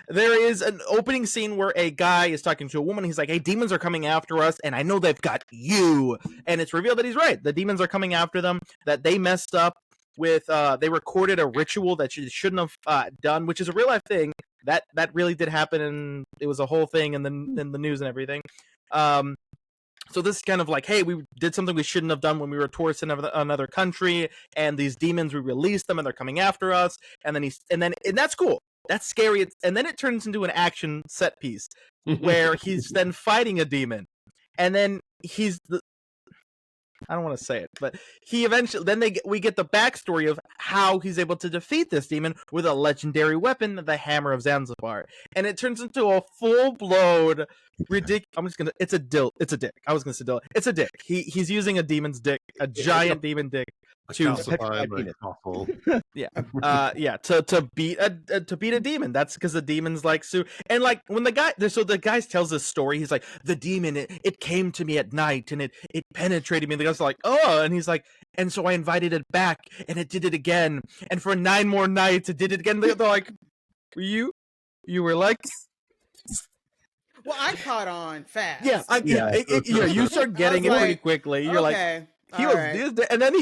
There is an opening scene where a guy is talking to a woman. He's like, hey, demons are coming after us, and I know they've got you. And it's revealed that he's right. The demons are coming after them, that they messed up with, they recorded a ritual that you shouldn't have done, which is a real life thing. That really did happen, and it was a whole thing in the news and everything. So this is kind of like, hey, we did something we shouldn't have done when we were tourists in another country, and these demons, we released them, and they're coming after us. And then that's cool. That's scary. And then it turns into an action set piece where he's then fighting a demon. And then I don't want to say it, but he eventually, then we get the backstory of how he's able to defeat this demon with a legendary weapon, the Hammer of Zanzibar. And it turns into a full-blown ridiculous, it's a dick. I was going to say dill. It's a dick. He's using a demon's dick, a giant demon dick. To beat a demon. That's because the demon's like and like when the guy tells this story, he's like, the demon it came to me at night and it penetrated me. And the guy's like, oh, and he's like, and so I invited it back and it did it again, and for 9 more nights it did it again. They're like, you were like. Well, I caught on fast. You start getting it pretty quickly. You're okay. Like. And then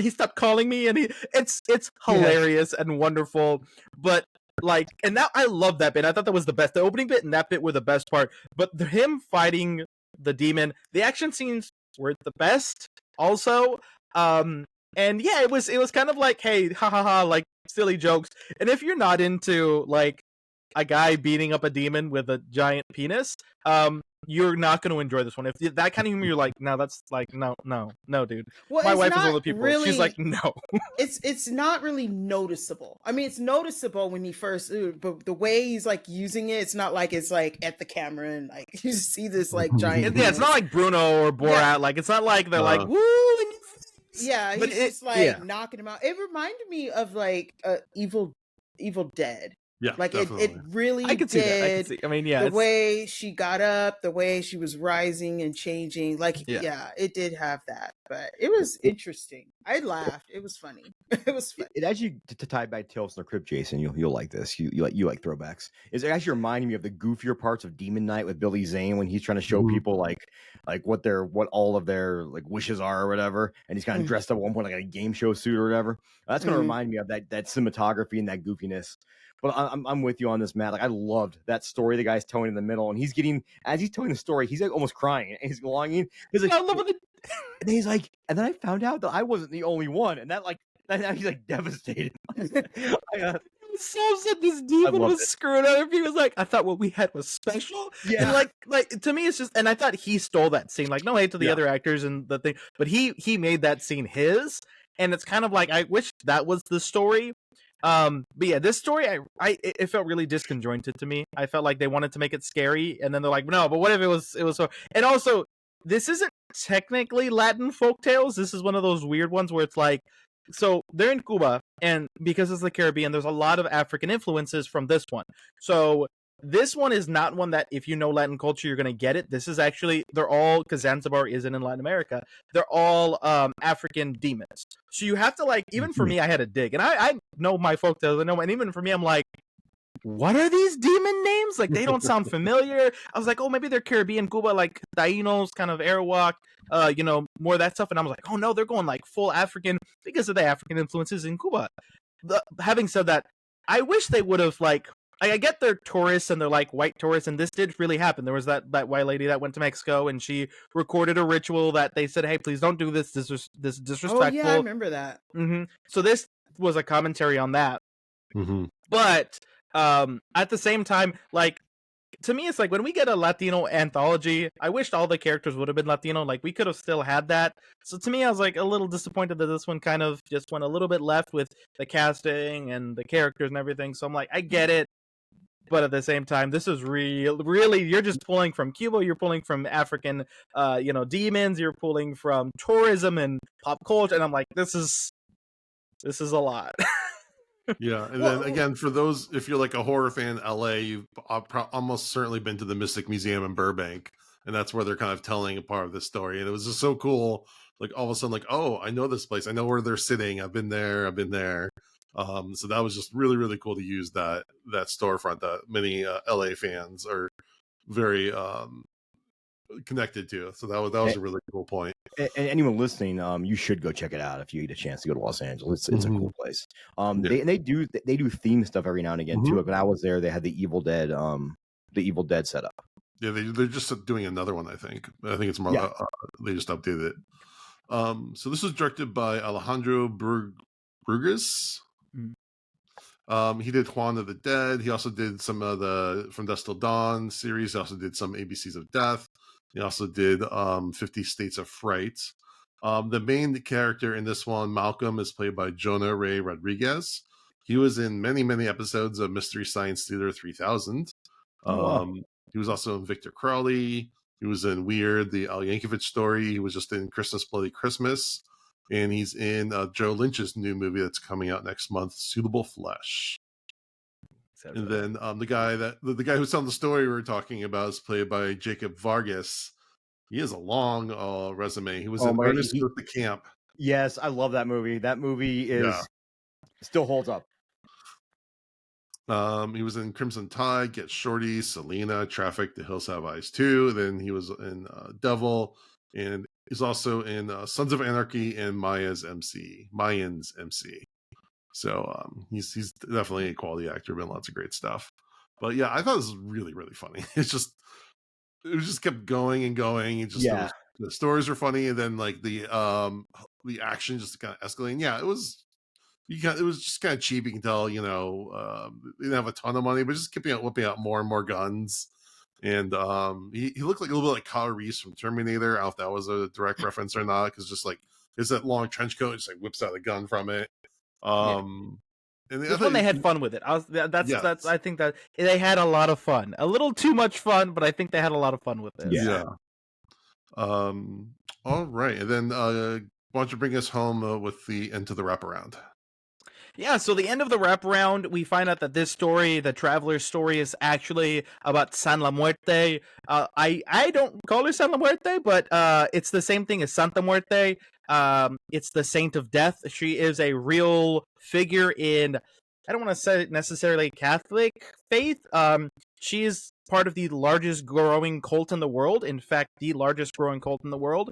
he stopped calling me, and it's hilarious and wonderful. But like, and now I love that bit. I thought that was the best. The opening bit and that bit were the best part. But him fighting the demon, the action scenes were the best also. And yeah, it was kind of like, hey, ha ha ha, like silly jokes. And if you're not into like a guy beating up a demon with a giant penis, you're not going to enjoy this one. If that kind of humor, you're like, no, that's like, no, dude. Well, my wife is one of the people. Really, she's like, no. It's not really noticeable. I mean, it's noticeable when he first, but the way he's like using it, it's not like it's like at the camera and like you see this like giant. Yeah, it's not like Bruno or Borat. Yeah. Like it's not like they're like woo. Yeah, he's just like knocking him out. It reminded me of like Evil Dead. Yeah, Like it definitely. really I could see that. I could did. see. I mean, yeah, The it's, way she got up, the way she was rising and changing, like yeah. yeah, it did have that. But it was interesting. I laughed. It was funny. It was funny. It actually, to tie back Tales from the Crypt, Jason, you'll like this. You like throwbacks. It's actually reminding me of the goofier parts of Demon Knight with Billy Zane when he's trying to show Mhm. people like what all of their like wishes are or whatever, and he's kind of Mhm. dressed up at one point like a game show suit or whatever. That's going to Mhm. remind me of that cinematography and that goofiness. But I'm with you on this, Matt. Like I loved that story the guy's telling in the middle, and he's getting as he's telling the story, he's like almost crying and he's longing. He's like, I love it. and then he's like, and then I found out that I wasn't the only one, and that like. And now he's like devastated. So sad this demon loved was it. screwing other people. Was like, I thought what we had was special. Yeah. And like to me, it's just, and I thought he stole that scene. Like, no hate to the Yeah. other actors and the thing, but he made that scene his. And it's kind of like I wish that was the story. But yeah, this story, it felt really disconjointed to me. I felt like they wanted to make it scary, and then they're like, no, but what if it was so? And also, this isn't technically Latin folktales. This is one of those weird ones where it's like, so they're in Cuba, and because it's the Caribbean, there's a lot of African influences from this one. So this one is not one that if you know Latin culture, you're gonna get it. This is actually, they're all, because Zanzibar isn't in Latin America, they're all African demons. So you have to like, even for me, I had to dig, and I know my folktales, I know, and even for me, I'm like, what are these demon names? Like, they don't sound familiar. I was like, oh, maybe they're Caribbean, Cuba, like Tainos, kind of Arawak, more of that stuff. And I was like, oh no, they're going like full African because of the African influences in Cuba. Having said that, I wish they would have like, I get they're tourists and they're like white tourists, and this did really happen. There was that white lady that went to Mexico and she recorded a ritual that they said, hey, please don't do this. This is disrespectful. Oh yeah, I remember that. So this was a commentary on that. Mm-hmm. But at the same time, like, to me, it's like when we get a Latino anthology, I wished all the characters would have been Latino. Like, we could have still had that. So to me, I was like a little disappointed that this one kind of just went a little bit left with the casting and the characters and everything. So I'm like, I get it. But at the same time, this is really, you're just pulling from Cuba, you're pulling from African, demons, you're pulling from tourism and pop culture. And I'm like, this is a lot. Yeah, and then again, for those, if you're like a horror fan in LA, you've almost certainly been to the Mystic Museum in Burbank, and that's where they're kind of telling a part of this story. And it was just so cool, like all of a sudden, like, oh, I know this place, I know where they're sitting, I've been there. So that was just really, really cool to use that storefront that many LA fans are very connected to. So that was a really cool point. And anyone listening, you should go check it out if you get a chance to go to Los Angeles. It's a cool place. Yeah. They do theme stuff every now and again too. Like when I was there, they had the Evil Dead set up. Yeah, they're just doing another one. I think it's more. Yeah. They just updated it. So this was directed by Alejandro Brugues. He did Juan of the Dead. He also did some of the From Dusk Till Dawn series. He also did some ABCs of Death. He also did 50 States of Fright. The main character in this one, Malcolm, is played by Jonah Ray Rodriguez. He was in many, many episodes of Mystery Science Theater 3000. He was also in Victor Crowley. He was in Weird, the Al Yankovic story. He was just in Christmas Bloody Christmas. And he's in Joe Lynch's new movie that's coming out next month, Suitable Flesh. And then the guy who's telling the story we were talking about is played by Jacob Vargas. He has a long resume. He was in Ernest Goes to Camp. Yes, I love that movie. That movie still holds up. He was in Crimson Tide, Get Shorty, Selena, Traffic, The Hills Have Eyes 2. Then he was in Devil, and he's also in Sons of Anarchy and Mayans MC. So he's definitely a quality actor, been lots of great stuff. But yeah, I thought this was really, really funny. It just kept going and going. The stories were funny, and then like the action just kind of escalating. Yeah, it was just kind of cheap. You can tell, they didn't have a ton of money, but just whipping out more and more guns. And he looked like a little bit like Kyle Reese from Terminator. I don't know if that was a direct reference or not, because just like it's that long trench coat, just like whips out a gun from it. And this one they had fun with it. I think that they had a lot of fun. A little too much fun, but I think they had a lot of fun with it. Yeah. All right, and then why don't you bring us home with the end to the wraparound? Yeah, so the end of the wraparound, we find out that this story, the Traveler's story, is actually about San La Muerte. I don't call her San La Muerte, but it's the same thing as Santa Muerte. It's the Saint of Death. She is a real figure in, I don't want to say necessarily Catholic faith. She is part of the largest growing cult in the world. In fact, the largest growing cult in the world.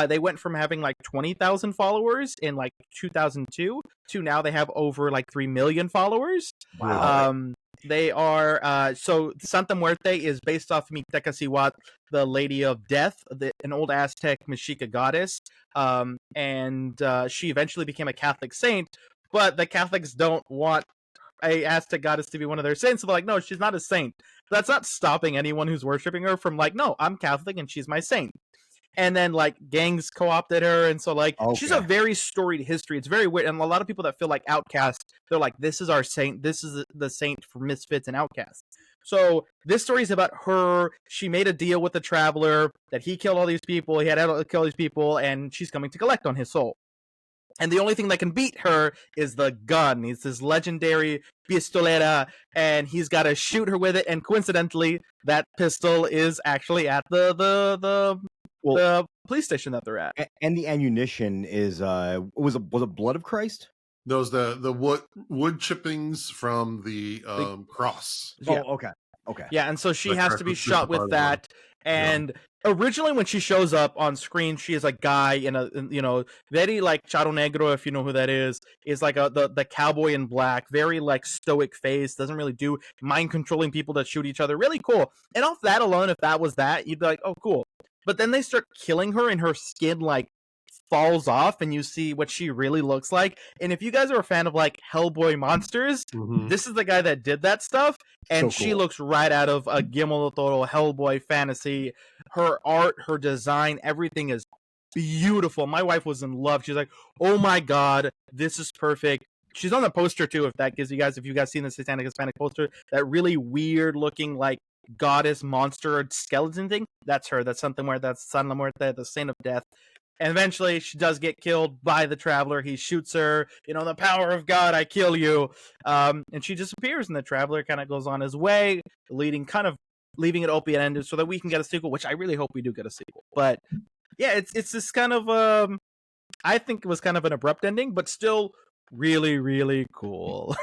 They went from having like 20,000 followers in like 2002 to now they have over like 3 million followers. Wow. They are so Santa Muerte is based off Mictecasihuat, the Lady of Death, an old Aztec Mexica goddess, and she eventually became a Catholic saint. But the Catholics don't want a Aztec goddess to be one of their saints, so they're like, no, she's not a saint. That's not stopping anyone who's worshiping her from like, no, I'm Catholic and she's my saint. And then like gangs co-opted her, and so like she's a very storied history. It's very weird, and a lot of people that feel like outcasts, they're like, this is our saint. This is the saint for misfits and outcasts. So this story is about her. She made a deal with the Traveler that he killed all these people. He had to kill these people, and she's coming to collect on his soul. And the only thing that can beat her is the gun. It's this legendary pistolera, and he's got to shoot her with it. And coincidentally, that pistol is actually at the police station that they're at. And the ammunition is was it Blood of Christ? Those the wood chippings from the cross. Yeah. Oh, okay. Yeah, and so she The has correct to be was shot with that. And originally, when she shows up on screen, she is a guy in a very like Charo Negro, if you know who that is like the cowboy in black, very like stoic face, doesn't really do mind controlling people that shoot each other. Really cool. And off that alone, if that was that, you'd be like, oh, cool. But then they start killing her, and her skin like falls off, and you see what she really looks like. And if you guys are a fan of like Hellboy monsters, this is the guy that did that stuff, and So cool. she looks right out of a Guillermo del Toro Hellboy fantasy. Her art, her design, everything is beautiful. My wife was in love. She's like, oh my god, this is perfect. She's on the poster too, if that gives you guys, if you guys seen the Satanic Hispanic poster, that really weird looking like goddess monster skeleton thing, that's her. That's something where that's San La Muerte, the Saint of Death. And eventually she does get killed by the Traveler. He shoots her, the power of God, I kill you. And she disappears, and the Traveler kind of goes on his way, leaving it open-ended so that we can get a sequel, which I really hope we do get a sequel. But yeah, it's this kind of I think it was kind of an abrupt ending, but still really, really cool.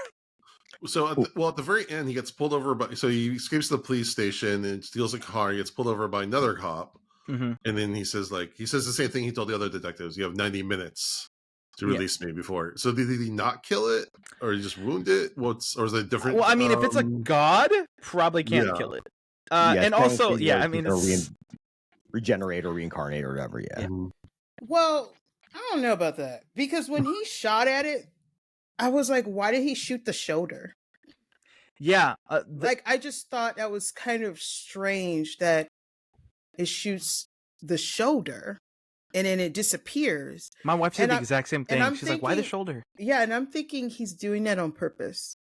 So, at the very end, he gets pulled over so he escapes the police station and steals a car. He gets pulled over by another cop. Mm-hmm. And then he says the same thing he told the other detectives. You have 90 minutes to release me before. So did he not kill it, or he just wound it? Or is it different? Well, I mean, if it's a god, probably can't kill it. And also, I mean, it's regenerate or reincarnate or whatever. Yeah. Well, I don't know about that, because when he shot at it, I was like, why did he shoot the shoulder? Yeah, I just thought that was kind of strange that it shoots the shoulder and then it disappears. My wife said the exact same thing. She's like, why the shoulder? Yeah, and I'm thinking he's doing that on purpose.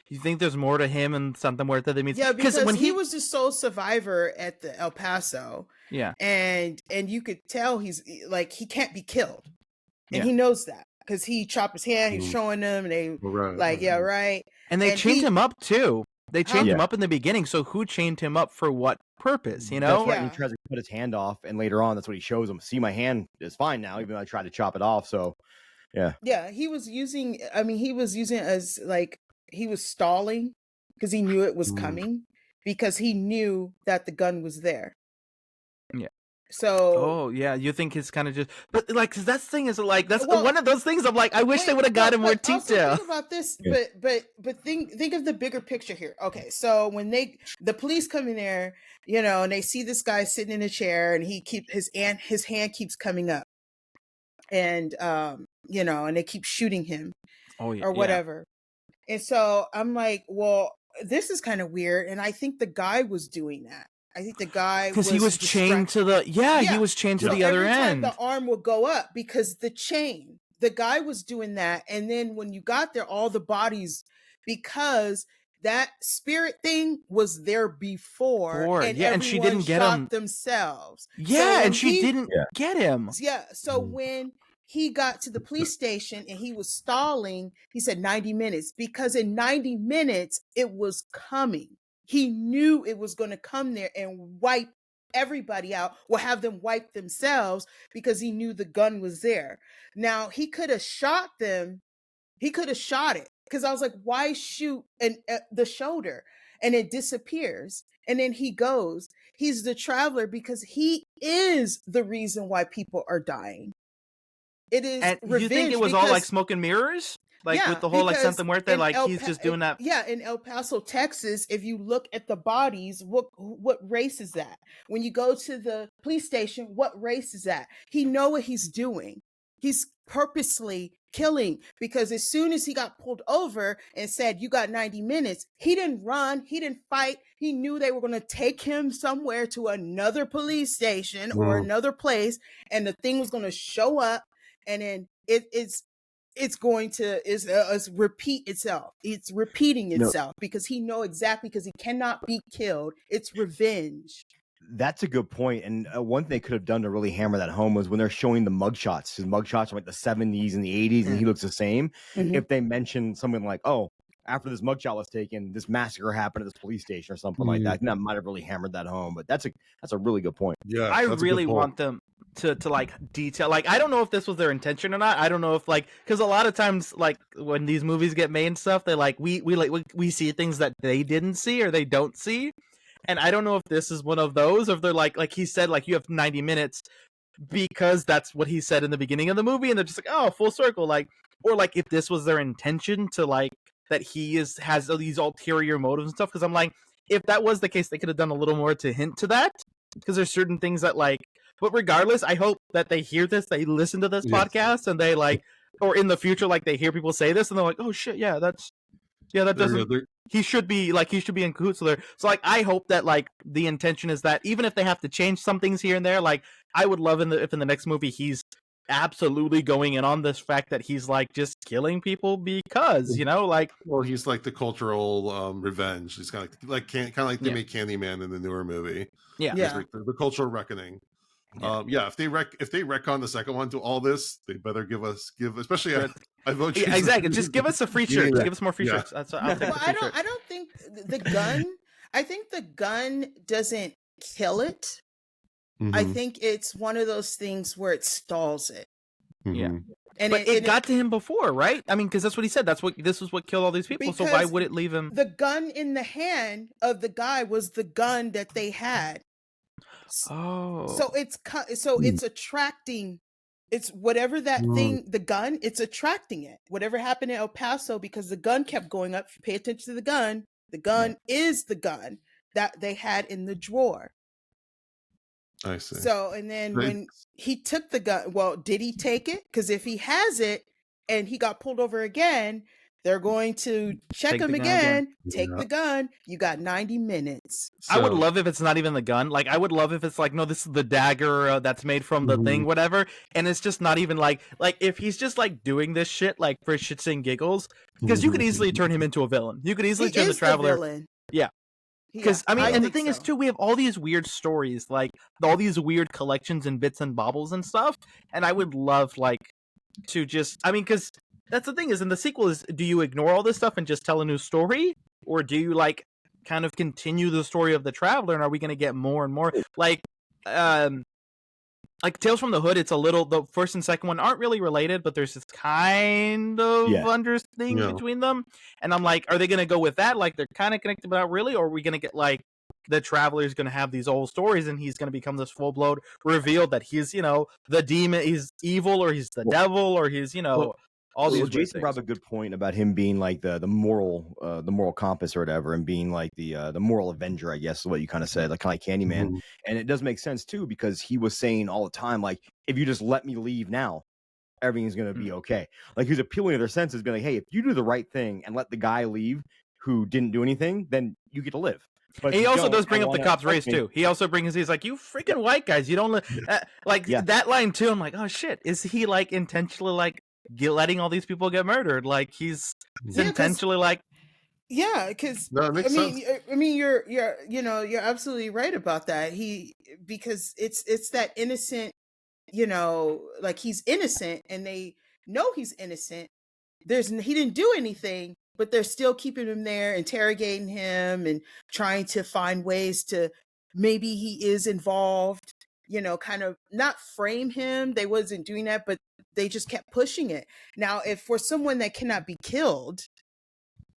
You think there's more to him and Santa Muerte than means? Yeah, because when he was the sole survivor at the El Paso. Yeah. And you could tell he's like, he can't be killed. And he knows that, because he chopped his hand, he's showing them, and they right. And they chained him up too. They chained him up in the beginning, so who chained him up for what purpose, That's right. And he tries to cut his hand off, and later on, that's what he shows him. See, my hand is fine now, even though I tried to chop it off. So, yeah. Yeah, he was using it as like, he was stalling because he knew it was coming, because he knew that the gun was there. Yeah. So. You think it's kind of just, but like, cause that thing is like, that's one of those things. I'm like, I wish they would have gotten more detail. Think about this, but think of the bigger picture here. Okay, so when the police come in there, and they see this guy sitting in a chair, and his hand keeps coming up, and and they keep shooting him, or whatever. And so I'm like, well, this is kind of weird, and I think the guy was doing that. I think the guy, because he was chained to the he was chained to the other end. The arm would go up because the guy was doing that, and then when you got there, all the bodies, because that spirit thing was there before, and she didn't get him themselves. Yeah, so and she didn't get him. Yeah, so when he got to the police station and he was stalling, he said 90 minutes, because in 90 minutes it was coming. He knew it was going to come there and wipe everybody out, or have them wipe themselves, because he knew the gun was there. Now, he could have shot them. He could have shot it, because I was like, why shoot the shoulder? And it disappears. And then he goes. He's the traveler because he is the reason why people are dying. It is And revenge. you think it was all like smoke and mirrors? Like Yeah, with the whole like because Santa Muerte, in like he's just doing that. Yeah, in El Paso, Texas, if you look at the bodies, what race is that? When you go to the police station, what race is that? He know what he's doing. He's purposely killing, because as soon as he got pulled over and said, you got 90 minutes, he didn't run, he didn't fight. He knew they were going to take him somewhere to another police station or another place, and the thing was going to show up, and then it's going to repeat itself. It's repeating itself because he know exactly, because he cannot be killed. It's revenge. That's a good point. And one thing they could have done to really hammer that home was when they're showing the mugshots. His mugshots are like the 70s and the 80s, and he looks the same. Mhm. If they mention something like, oh, after this mugshot was taken, this massacre happened at this police station or something like that, that might have really hammered that home. But that's a really good point. Yeah, I that's a good really point. want them to like detail, like, I don't know if this was their intention or not. I don't know if, like, because a lot of times, like, when these movies get made and stuff, they like we see things that they didn't see or they don't see, and I don't know if this is one of those, or if they're like he said, like, you have 90 minutes because that's what he said in the beginning of the movie, and they're just like, oh, full circle, like, or like if this was their intention to, like, that he has these ulterior motives and stuff. Because I'm like, if that was the case, they could have done a little more to hint to that, because there's certain things that, like, but regardless, I hope that they hear this, they listen to this podcast, and they, like, or in the future, like, they hear people say this and they're like, oh shit, that doesn't, he should be in cahoots with her. So, like, I hope that, like, the intention is that even if they have to change some things here and there, like, I would love if in the next movie he's absolutely going in on this fact that he's, like, just killing people because, you know, like, well, he's like the cultural revenge. He's kind of like they made Candyman in the newer movie. Yeah. It's like the cultural reckoning. If they retcon the second one to all this, they better give especially Ivotres. Yeah, exactly. Just give us a free shirt. Give us more free shirts. That's what I'll take. Well, I don't think the gun. I think the gun doesn't kill it. I think it's one of those things where it stalls it. Yeah. And but it got to him before, right? I mean, because that's what he said. This was what killed all these people. So why would it leave him? The gun in the hand of the guy was the gun that they had. Oh. So it's attracting. It's whatever that thing, the gun, it's attracting it. Whatever happened in El Paso, because the gun kept going up. If you pay attention to the gun is the gun that they had in the drawer. I see. So, and then when he took the gun, well, did he take it? Because if he has it and he got pulled over again, they're going to check him again. Take the gun. You got 90 minutes. So, I would love if it's not even the gun. Like, I would love if it's like, no, this is the dagger that's made from the thing, whatever. And it's just not even like if he's just like doing this shit like for shits and giggles, because you could easily turn him into a villain. You could easily turn the Traveler. Yeah. Because, I mean, and the thing is, too, we have all these weird stories, like all these weird collections and bits and baubles and stuff. And I would love, like, to just, I mean, because that's the thing is, in the sequel is, do you ignore all this stuff and just tell a new story? Or do you, like, kind of continue the story of the Traveler? And are we going to get more and more? Like Tales from the Hood, it's a little, the first and second one aren't really related, but there's this kind of understanding between them. And I'm like, are they going to go with that? Like, they're kind of connected, but not really? Or are we going to get, like, the Traveler's going to have these old stories and he's going to become this full-blown reveal that he's, you know, the demon, he's evil, or he's the devil, or he's, you know, all these Jason brought up a good point about him being like the moral compass or whatever, and being like the moral avenger, I guess is what you kind of said, like kind of like Candyman. And it does make sense too, because he was saying all the time, like, if you just let me leave now, everything's gonna be okay. Like, he was appealing to their senses, being like, hey, if you do the right thing and let the guy leave who didn't do anything, then you get to live. But he also does bring up the cops' race too. He also brings, he's like, you freaking white guys, you don't that line too. I'm like, oh shit, is he like intentionally like letting all these people get murdered? Like, he's intentionally like, because I mean you're absolutely right about that. Because it's that innocent like he's innocent, and they know he's innocent. He didn't do anything, but they're still keeping him there, interrogating him and trying to find ways to maybe he is involved, kind of not frame him. They wasn't doing that, but they just kept pushing it. Now, if for someone that cannot be killed,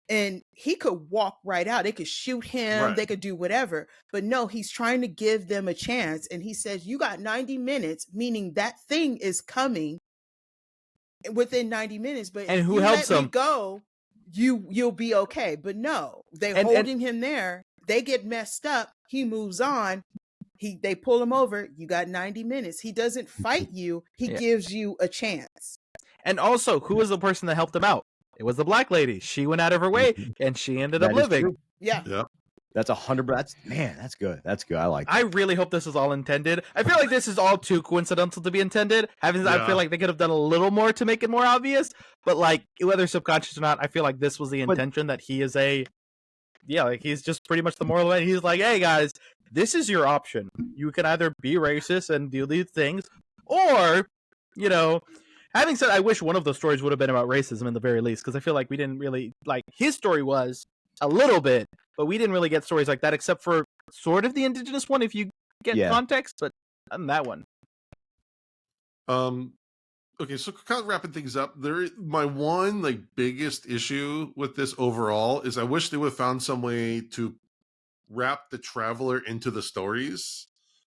and he could walk right out, they could shoot him, Right. they could do whatever. But no, he's trying to give them a chance. And he says, you got 90 minutes, meaning that thing is coming within 90 minutes. But And if who you helps let me him? go, you'll be okay. But no, they're holding him there. They get messed up. He moves on. They pull him over. You got 90 minutes. He doesn't fight you. He gives you a chance. And also, who was the person that helped him out? It was the black lady. She went out of her way, and she ended up living. Yeah. That's 100. That's good. That's good. I like that. I really hope this is all intended. I feel like this is all too coincidental to be intended. I feel like they could have done a little more to make it more obvious. But like, whether subconscious or not, I feel like this was the intention, that he is he's just pretty much the moral man. He's like, hey guys, this is your option. You can either be racist and do these things, or, having said, I wish one of the stories would have been about racism in the very least, because I feel like we didn't really, like, his story was a little bit, but we didn't really get stories like that, except for sort of the indigenous one, if you get context, but on that one. Okay, so kind of wrapping things up, my one biggest issue with this overall is I wish they would have found some way to wrap the traveler into the stories,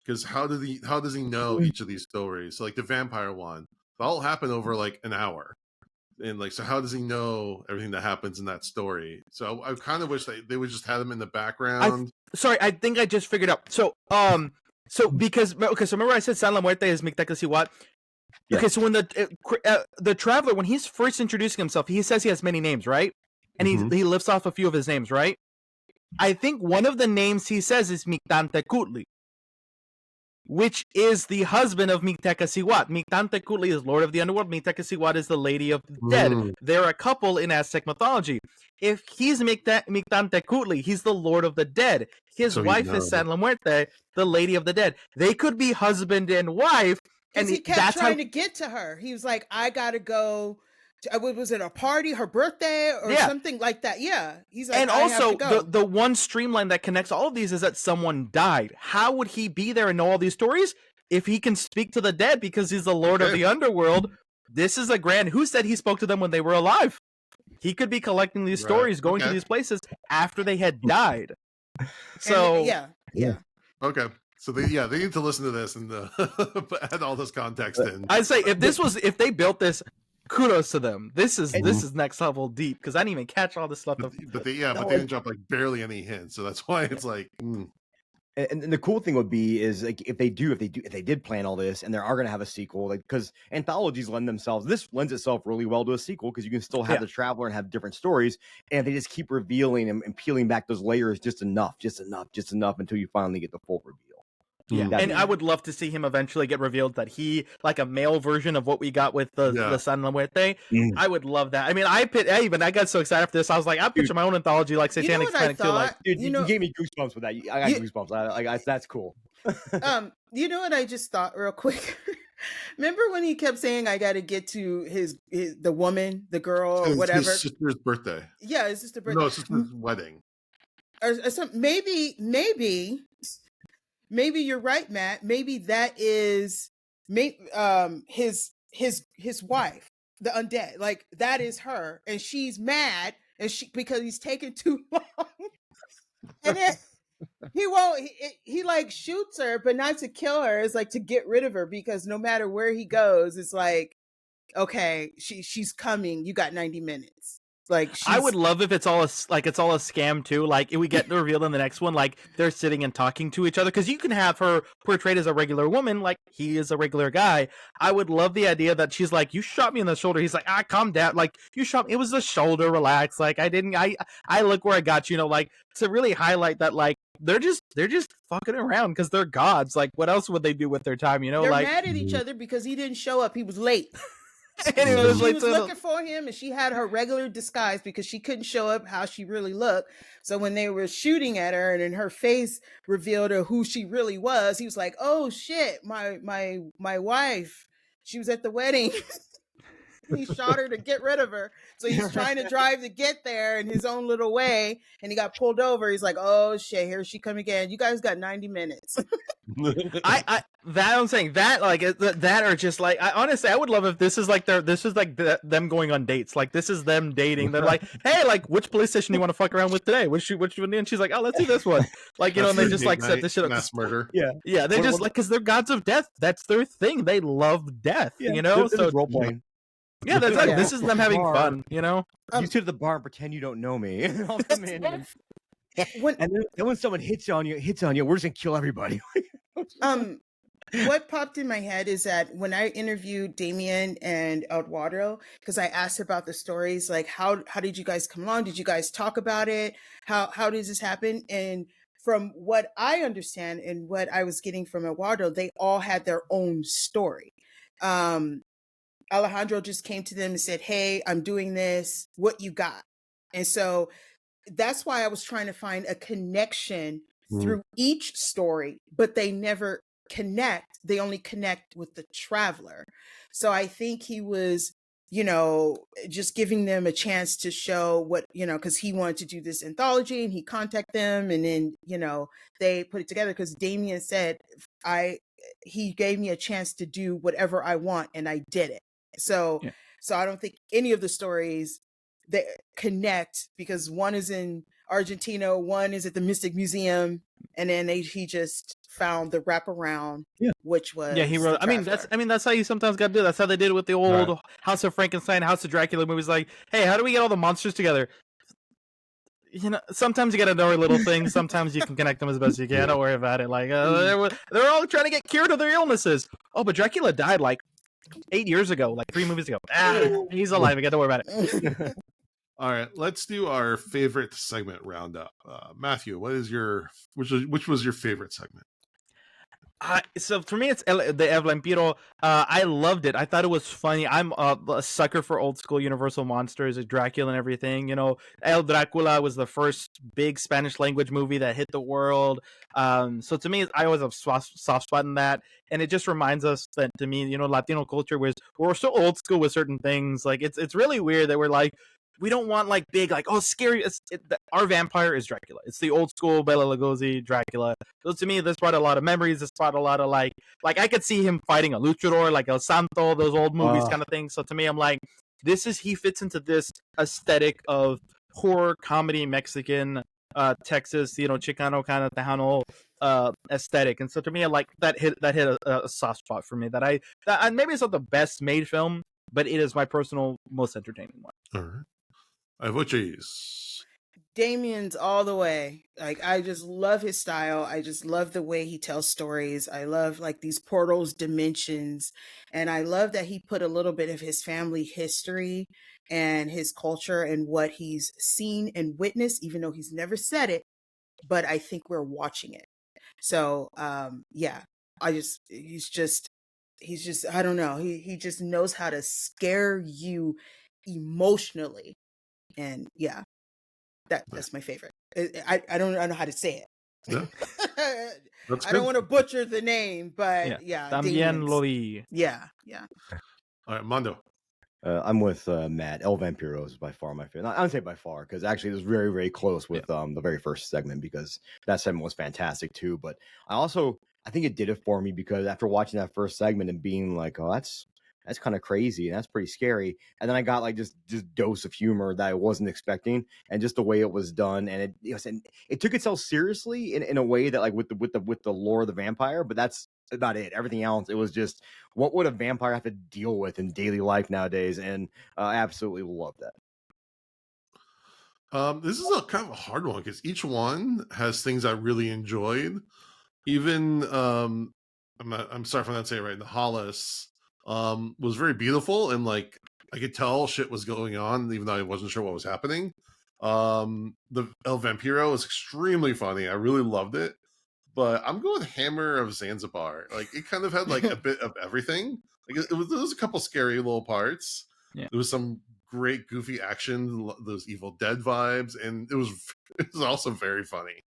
because how does he know each of these stories? So like the vampire one, it all happened over like an hour, and so how does he know everything that happens in that story? So I kind of wish they would just have him in the background. I think I just figured out. So remember I said San La Muerte is Mictecasihuat? Yeah. Okay, so when the traveler, when he's first introducing himself, he says he has many names, right? And he lifts off a few of his names, right? I think one of the names he says is Mictantecutli, which is the husband of Mictecasihuat. Mictantecutli is Lord of the Underworld. Mictecasihuat is the Lady of the Dead. They're a couple in Aztec mythology. If he's Mictantecutli, he's the Lord of the Dead. His wife is San La Muerte, the Lady of the Dead. They could be husband and wife. And he kept trying to get to her. He was like, I gotta go. Was it a party, her birthday, or something like that? Yeah. He's like, and also the one streamline that connects all of these is that someone died. How would he be there and know all these stories if he can speak to the dead because he's the Lord of the Underworld? This is who said he spoke to them when they were alive? He could be collecting these stories, going to these places after they had died. So Okay. So they need to listen to this and add all this context in. I'd say if they built this, kudos to them. This is next level deep, because I didn't even catch all this stuff. But they didn't drop barely any hints, so that's why it's like. And the cool thing would be is like if they did plan all this and they are going to have a sequel, because anthologies this lends itself really well to a sequel, because you can still have the traveler and have different stories, and if they just keep revealing and peeling back those layers just enough until you finally get the full reveal. Yeah, and I would love to see him eventually get revealed that he, like a male version of what we got with the San La Muerte. I would love that. I mean, I got so excited after this. I was like, I picture my own anthology like Satanic Hispanics too. Like, dude, you gave me goosebumps with that. I got goosebumps. That's cool. You know what I just thought real quick? Remember when he kept saying, I got to get to the woman, the girl, or whatever? His sister's birthday. Yeah, his sister's birthday. No, it's sister's wedding. Or some, maybe you're right, Matt. Maybe that is his wife, the undead. Like, that is her, and she's mad, and because he's taking too long. And then he like shoots her, but not to kill her. It's like to get rid of her, because no matter where he goes, it's like, okay, she's coming. You got 90 minutes. Like, I would love if it's all a scam too. Like, if we get the reveal in the next one, like they're sitting and talking to each other, because you can have her portrayed as a regular woman, like he is a regular guy. I would love the idea that she's like, you shot me in the shoulder. He's like, calm down. Like, you shot me. It was the shoulder. Relax. Like, I look where I got you. Like, to really highlight that, like, they're just fucking around because they're gods. Like, what else would they do with their time? They're like, mad at each other because he didn't show up. He was late. And it was She like, was so- looking for him, and she had her regular disguise because she couldn't show up how she really looked. So when they were shooting at her, and then her face revealed her who she really was, he was like, "Oh shit, my wife. She was at the wedding." He shot her to get rid of her. So he's trying to drive to get there in his own little way, and he got pulled over. He's like, "Oh shit, here she come again. You guys got 90 minutes." I'm saying that, like, that are just like, honestly, I would love if this is like them going on dates. Like, this is them dating. They're like, hey, like, which police station do you want to fuck around with today? Which one? And she's like, oh, let's do this one. Like, you know, and they just like set this shit up. Mass murder. Yeah, they just like, because they're gods of death. That's their thing. They love death. You know, so role playing. Yeah, that's like, Yeah. this is them having fun. You know. You sit at the bar and pretend you don't know me. And I'll come in and When then when someone hits on you, we're just gonna kill everybody. what popped in my head is that when I interviewed Damien and Eduardo, because I asked about the stories, like how did you guys come along? Did you guys talk about it? How does this happen? And from what I understand and what I was getting from Eduardo, they all had their own story. Alejandro just came to them and said, "Hey, I'm doing this. What you got?" And so that's why I was trying to find a connection through each story, but they never connect. They only connect with the traveler. So I think he was, you know, just giving them a chance to show what, you know, because he wanted to do this anthology, and he contacted them, and then, you know, they put it together because Damien said, he gave me a chance to do whatever I want, and I did it. So I don't think any of the stories that connect, because one is in Argentina, one is at the Mystic Museum, and then he just found the wraparound, which was he wrote. That's how you sometimes got to do. That's how they did it with the old House of Frankenstein, House of Dracula movies. Like, hey, how do we get all the monsters together? You know, sometimes you got to know little things. Sometimes you can connect them as best you can. Don't worry about it. Like, they're all trying to get cured of their illnesses. Oh, but Dracula died like 8 years ago, like 3 movies ago. He's alive again. Don't worry about it. All right, let's do our favorite segment roundup. Matthew, what is which was your favorite segment? So for me, it's the El Vampiro. I loved it. I thought it was funny. I'm a sucker for old school Universal monsters, like Dracula and everything. You know, El Dracula was the first big Spanish language movie that hit the world. So to me, I always have soft spot in that, and it just reminds us that, to me, you know, Latino culture we're so old school with certain things. Like, it's really weird that we're like, we don't want like big, like, oh, scary. Our vampire is Dracula. It's the old school Bela Lugosi Dracula. So to me, this brought a lot of memories. This brought a lot of like I could see him fighting a luchador, like El Santo, those old movies kind of thing. So to me, I'm like, he fits into this aesthetic of horror comedy, Mexican, Texas, you know, Chicano kind of Tejano aesthetic. And so to me, I like that hit a soft spot for me. That maybe it's not the best made film, but it is my personal most entertaining one. All right. Ivotres. Damien's all the way. Like, I just love his style. I just love the way he tells stories. I love like these portals, dimensions, and I love that he put a little bit of his family history and his culture and what he's seen and witnessed, even though he's never said it, but I think we're watching it. So he's just I don't know. He just knows how to scare you emotionally. And that's my favorite. I don't know how to say it. Yeah. I don't want to butcher the name, but También lo vi. Yeah. All right, Mando. I'm with Matt. El Vampiro is by far my favorite. I don't say by far, because actually it was very, very close with the very first segment, because that segment was fantastic too. But I think it did it for me, because after watching that first segment and being like, oh, that's kind of crazy and that's pretty scary, and then I got like just dose of humor that I wasn't expecting, and just the way it was done, and it took itself seriously in a way that, like, with the lore of the vampire, but that's about it. Everything else, it was just, what would a vampire have to deal with in daily life nowadays? And I absolutely love that. This is a kind of a hard one, because each one has things I really enjoyed. Even I'm sorry if I'm not saying it right. The Hollis was very beautiful, and like I could tell shit was going on, even though I wasn't sure what was happening. The El Vampiro is extremely funny. I really loved it. But I'm going with Hammer of Zanzibar. Like, it kind of had like a bit of everything. Like there was a couple scary little parts. Yeah. There was some great goofy action, those Evil Dead vibes, and it was also very funny.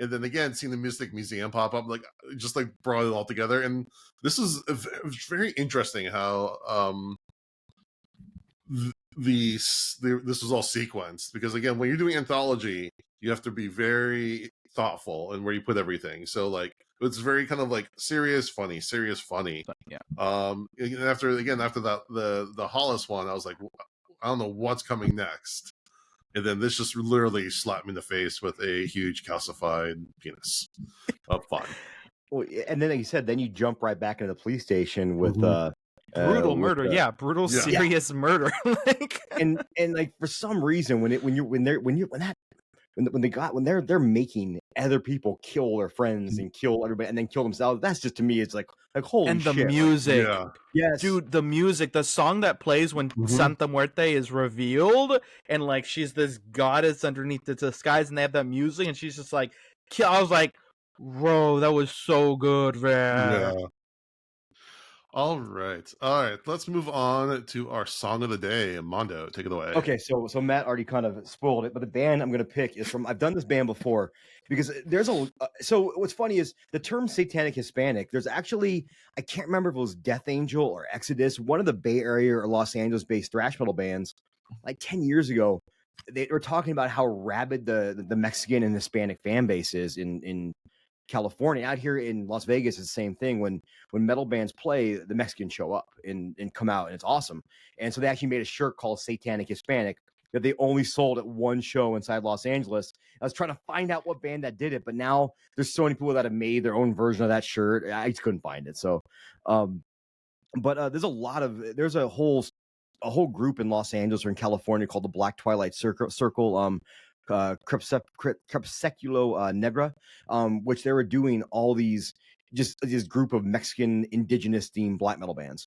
And then again, seeing the Mystic Museum pop up, like just like brought it all together. And this is very interesting how this was all sequenced, because again, when you're doing anthology, you have to be very thoughtful in where you put everything. So like it's very kind of like serious, funny. Yeah. After that the Hollis one, I was like, I don't know what's coming next. And then this just literally slapped me in the face with a huge calcified penis of fun. Well, and then like you said, then you jump right back into the police station with brutal murder. with, Yeah, brutal, serious murder. Like, and like for some reason when they're making other people kill their friends and kill everybody and then kill themselves, that's just, to me, it's like holy and shit. the music, yes, dude, the music, the song that plays when Santa Muerte is revealed, and like she's this goddess underneath the skies, and they have that music, and she's just like, I was like, bro, that was so good, man. Yeah. All right. Let's move on to our song of the day. Mando, take it away. Okay, so Matt already kind of spoiled it, but the band I'm going to pick is from, I've done this band before, because there's so what's funny is the term Satanic Hispanic, there's actually, I can't remember if it was Death Angel or Exodus, one of the Bay Area or Los Angeles based thrash metal bands, like 10 years ago, they were talking about how rabid the Mexican and Hispanic fan base is in California. Out here in Las Vegas, it's the same thing. When metal bands play, the Mexicans show up and come out, and it's awesome. And so they actually made a shirt called Satanic Hispanic that they only sold at one show inside Los Angeles. I was trying to find out what band that did it, but now there's so many people that have made their own version of that shirt. I just couldn't find it. So, but there's a whole group in Los Angeles or in California called the Black Twilight Circle. Crepseculo Negra, which they were doing all these this group of Mexican indigenous themed black metal bands.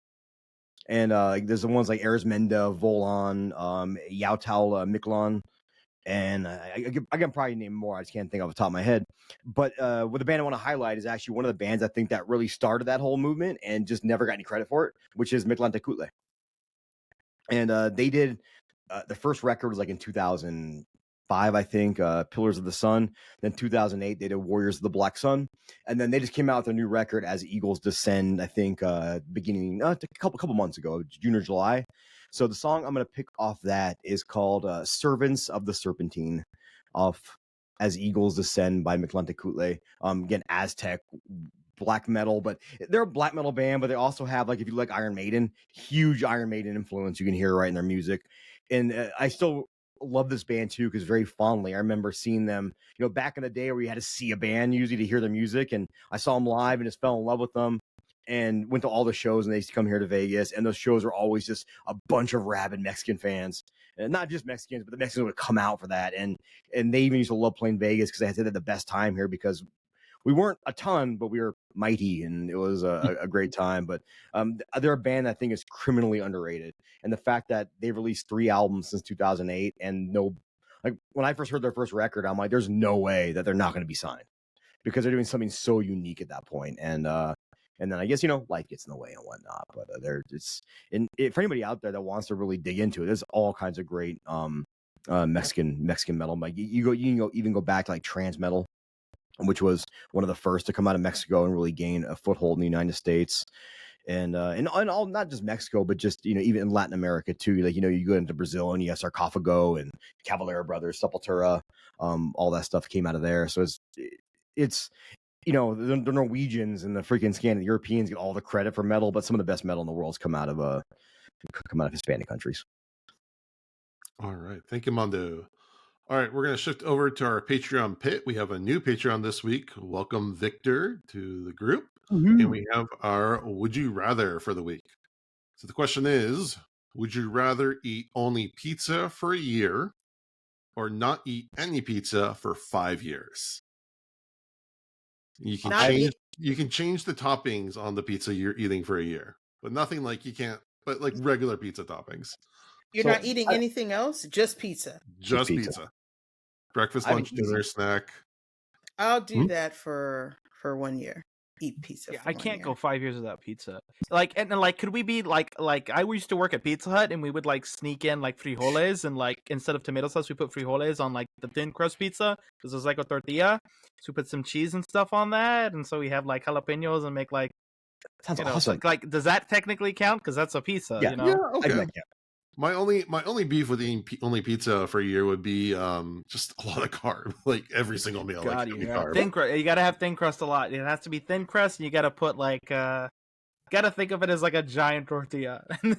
And there's the ones like Arismenda, Volon, Yautal, Miklon, and I can probably name more. I just can't think off the top of my head. But what the band I want to highlight is actually one of the bands I think that really started that whole movement and just never got any credit for it, which is Mictlantecutli. And they did the first record was like in 2005, I think, Pillars of the Sun. Then 2008, they did Warriors of the Black Sun. And then they just came out with a new record as Eagles Descend, I think, beginning a couple months ago, June or July. So the song I'm going to pick off that is called Servants of the Serpentine, off As Eagles Descend by Mictlantecutli. Again, Aztec black metal, but they're a black metal band, but they also have, like, if you like Iron Maiden, huge Iron Maiden influence you can hear right in their music. And I still love this band too, because very fondly I remember seeing them, back in the day where you had to see a band usually to hear their music, and I saw them live and just fell in love with them and went to all the shows, and they used to come here to Vegas, and those shows were always just a bunch of rabid Mexican fans, and not just Mexicans, but the Mexicans would come out for that, and they even used to love playing Vegas because they had the best time here, because we weren't a ton, but we were mighty, and it was a great time. But they're a band that I think is criminally underrated. And the fact that they've released 3 albums since 2008, and when I first heard their first record, I'm like, there's no way that they're not going to be signed, because they're doing something so unique at that point. And then I guess, life gets in the way and whatnot. But for anybody out there that wants to really dig into it, there's all kinds of great Mexican metal. Like you even go back to like trans metal, which was one of the first to come out of Mexico and really gain a foothold in the United States, and all, not just Mexico, but just even in Latin America too. Like you go into Brazil and you have Sarcophago and Cavalera Brothers, Sepultura, all that stuff came out of there. So it's the Norwegians and the freaking Scandinavian Europeans get all the credit for metal, but some of the best metal in the world's come out of Hispanic countries. All right, thank you, Mando. All right, we're going to shift over to our Patreon pit. We have a new Patreon this week. Welcome, Victor, to the group. Mm-hmm. And we have our Would You Rather for the week. So the question is, would you rather eat only pizza for a year or not eat any pizza for 5 years? You can change the toppings on the pizza you're eating for a year, but nothing like like regular pizza toppings. You're not eating anything else? Just pizza? Just pizza. Breakfast, lunch, dinner, snack. I'll do that for 1 year. eat pizza. Yeah, for I 1 can't year. go 5 years without pizza. Like, and then, like, could we be like I used to work at Pizza Hut, and we would like sneak in like frijoles, and like instead of tomato sauce, we put frijoles on like the thin crust pizza because it's like a tortilla. So we put some cheese and stuff on that, and so we have like jalapenos and make like Sounds you know awesome. like does that technically count? Because that's a pizza, Yeah. you know. Yeah, I okay. think that counts. My only beef with eating only pizza for a year would be just a lot of carb. Like every single meal, like God, heavy yeah, carb. thin crust. You gotta have thin crust a lot. It has to be thin crust, and you gotta put like gotta think of it as like a giant tortilla. Right.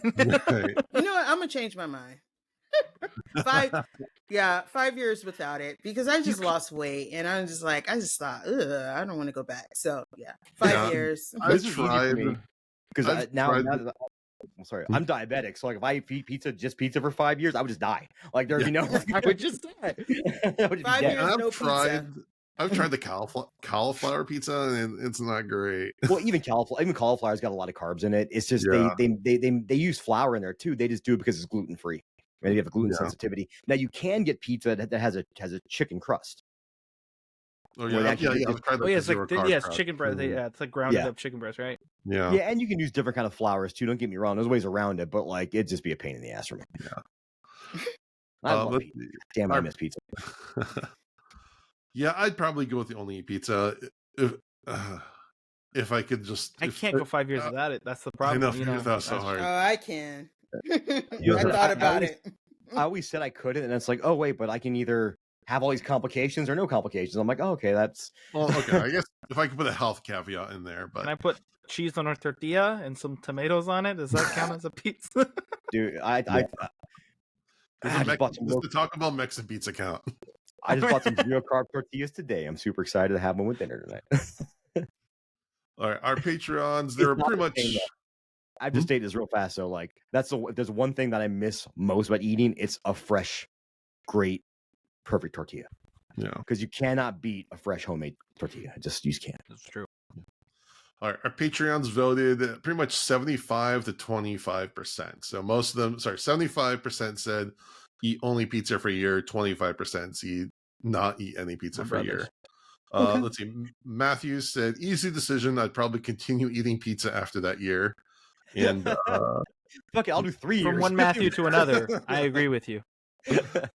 You know what? I'm gonna change my mind. 5 years without it because I just lost weight and I'm just like I just thought, I don't want to go back. So yeah, 5 Yeah. years. I've This is easy for tried. me because I've now tried. that I'm sorry, Hmm? I'm diabetic, so like if I eat pizza for 5 years, I would just die. Like there'd be Yeah. no, I would just die. I would just be 5 dead. years. And no I've tried the cauliflower pizza, and it's not great. Well, even cauliflower's got a lot of carbs in it. It's just Yeah. they use flour in there too. They just do it because it's gluten free. And you have a gluten Yeah. sensitivity. Now you can get pizza that has a chicken crust. Oh Where yeah, they I've actually tried Oh the yeah, it's like zero carb it's crust. chicken breast. Mhm. Yeah, it's like grounded Yeah. up chicken breast, right? Yeah. Yeah, and you can use different kind of flours too. Don't get me wrong. There's ways around it, but like it'd just be a pain in the ass for me. Yeah. I love let's pizza. see. Damn, I Our- miss pizza. Yeah, I'd probably go with the only pizza if I could just. I can't go 5 years without it. That's the problem. know, you know, that's so hard. I can. You know, I thought about always- it. I always said I couldn't, and it's like, oh wait, but I can either have all these complications or no complications. I'm like, oh, okay, that's Well, okay, I guess if I could put a health caveat in there, but Can I put cheese on a tortilla and some tomatoes on it? Does that count as a pizza? dude. does I the just bought some does low- the Taco Bell Mexican pizza count? I just bought some zero carb tortillas today. I'm super excited to have them with dinner tonight. All right, our Patreons, they were It's not pretty the much. same, though. I just stated this real fast. So like there's one thing that I miss most about eating. It's a fresh, great, perfect tortilla. Yeah. Because you cannot beat a fresh homemade tortilla. You just can't. That's true. All right, our Patreons voted pretty much 75 to 25%. So most of them, 75% said eat only pizza for a year, 25% said not eat any pizza My for a brothers. year. Okay. Let's see. Matthew said easy decision. I'd probably continue eating pizza after that year. And Fuck it, I'll do 3 From years. one Matthew to another, I agree with you. let's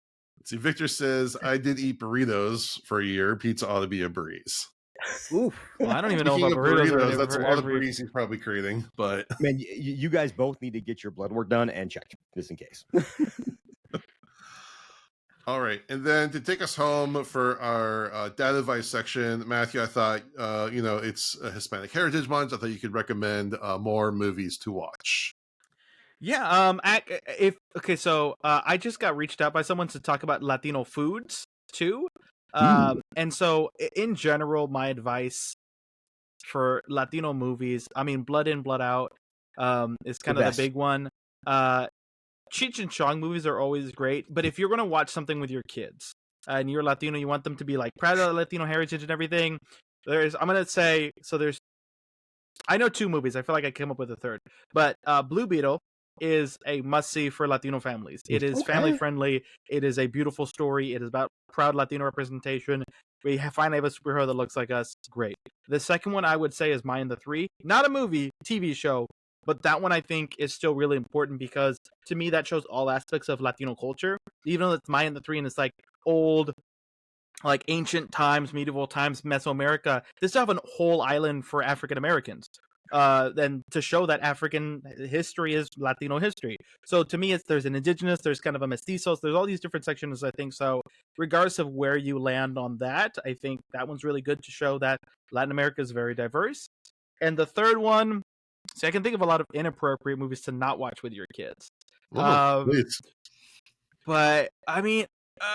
see. Victor says I did eat burritos for a year. Pizza ought to be a breeze. Oof. Well, I don't even know Speaking about of burritos. that's a lot of breeze he's probably creating, but Man, you guys both need to get your blood work done and checked, just in case. all right. And then to take us home for our dad advice section, Matthew, I thought, it's a Hispanic Heritage Month. I thought you could recommend more movies to watch. Yeah. So I just got reached out by someone to talk about Latino foods too. And so in general, my advice for Latino movies, I mean, Blood In, Blood Out, is kind of best. the big one. Cheech and Chong movies are always great, but if you're going to watch something with your kids and you're Latino, you want them to be like proud of Latino heritage and everything. I know 2 movies. I feel like I came up with a third, but Blue Beetle is a must-see for Latino families. It is family-friendly. It is a beautiful story. It is about proud Latino representation. We finally have a superhero that looks like us. Great. The second one I would say is Maya and the Three. Not a movie, TV show, but that one I think is still really important because to me that shows all aspects of Latino culture. Even though it's Maya and the Three and it's like old, like ancient times, medieval times, Mesoamerica, they still have a whole island for African Americans. And to show that African history is Latino history. So to me, there's an indigenous, there's kind of a mestizos, there's all these different sections, I think. So regardless of where you land on that, I think that one's really good to show that Latin America is very diverse. And the third one, see, I can think of a lot of inappropriate movies to not watch with your kids. Please. But I mean,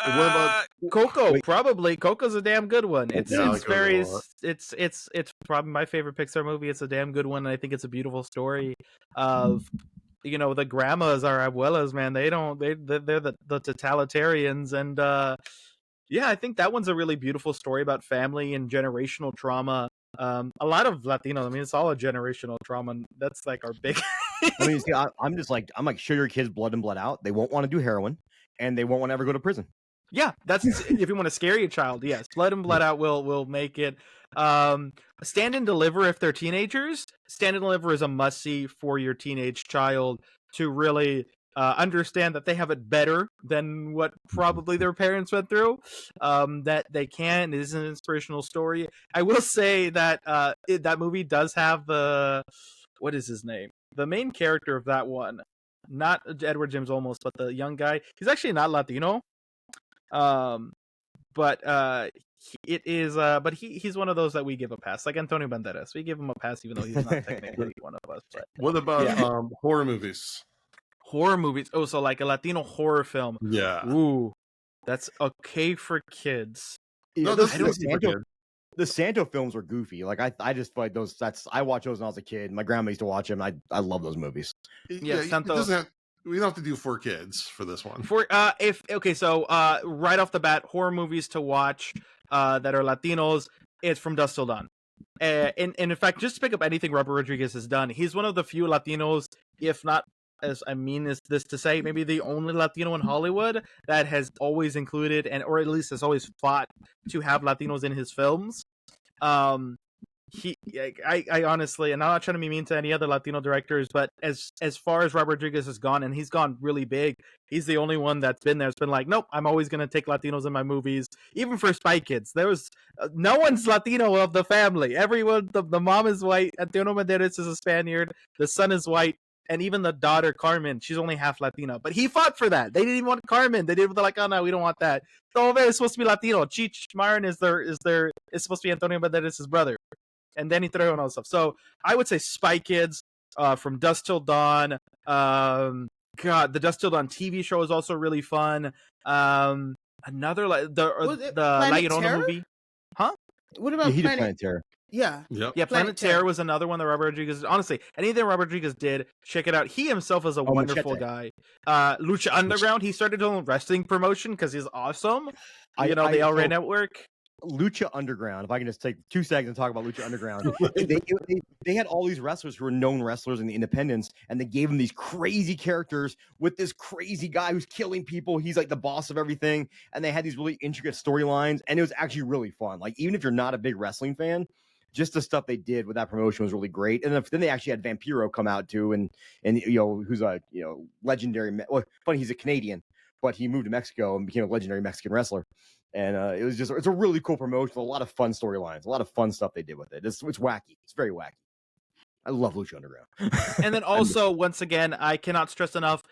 What about Coco? Probably Coco's a damn good one. It's Yeah, I it's like Coco a very lot. it's probably my favorite Pixar movie. It's a damn good one, and I think it's a beautiful story of the grandmas are abuelas, man. They're the totalitarians, and I think that one's a really beautiful story about family and generational trauma. A lot of Latinos, I mean, it's all a generational trauma. And that's like our big. I mean, see, I'm like, show your kids Blood and Blood Out. They won't want to do heroin, and they won't want to ever go to prison. Yeah, that's if you want to scare your child. Yes, Blood and Blood Out will make it. Stand and Deliver, if they're teenagers, Stand and Deliver is a must-see for your teenage child to really understand that they have it better than what probably their parents went through. That they can. It is an inspirational story. I will say that that movie does have what is his name? The main character of that one, not Edward James Olmos, but the young guy. He's actually not Latino. But it is. But he's one of those that we give a pass, like Antonio Banderas. We give him a pass, even though he's not technically one of us. But What about horror movies? horror movies. Oh, so like a Latino horror film. Yeah. Ooh, that's okay for kids. Yeah, No, the, this the is for Santo, kids. the Santo films were goofy. Like I just feel like those. I watched those when I was a kid. My grandma used to watch them. I love those movies. Yeah, it Santo- doesn't have, we don't have to do for kids for this one. For right off the bat, horror movies to watch that are Latinos, it's From Dusk Till Dawn. And in fact, just to pick up anything Robert Rodriguez has done, he's one of the few Latinos, if not as I mean is this to say, maybe the only Latino in Hollywood that has always included or at least has always fought to have Latinos in his films. I honestly, and I'm not trying to be mean to any other Latino directors, but as far as Robert Rodriguez has gone, and he's gone really big, he's the only one that's been there. It's been like, nope, I'm always going to take Latinos in my movies. Even for Spy Kids, there was no one's Latino of the family. Everyone, the mom is white, Antonio Banderas is a Spaniard, the son is white, and even the daughter Carmen, she's only half Latina. But he fought for that. They didn't even want Carmen. They're like, oh no, we don't want that. Tove is supposed to be Latino. Cheech Marin is supposed to be Antonio Banderas' brother. And Danny Trejo and all that stuff. So I would say Spy Kids, From Dusk Till Dawn. The Dusk Till Dawn TV show is also really fun. Another the La Llorona movie. Huh? What about He did Planet Terror. Yeah. Yep. Yeah, Planet Terror was another one that Robert Rodriguez. Honestly, anything Robert Rodriguez did, check it out. He himself is a wonderful guy. Lucha Underground. He started his own wrestling promotion because he's awesome. The El Rey Network. Lucha Underground. If I can just take 2 seconds and talk about Lucha Underground, they had all these wrestlers who were known wrestlers in the independents, and they gave them these crazy characters with this crazy guy who's killing people. He's like the boss of everything, and they had these really intricate storylines, and it was actually really fun. Like even if you're not a big wrestling fan, just the stuff they did with that promotion was really great. And then they actually had Vampiro come out too, and who's a legendary. Well, funny, he's a Canadian, but he moved to Mexico and became a legendary Mexican wrestler. And it's a really cool promotion with a lot of fun storylines, a lot of fun stuff they did with it. It's wacky. It's very wacky. I love Lucha Underground. And then also, once again, I cannot stress enough,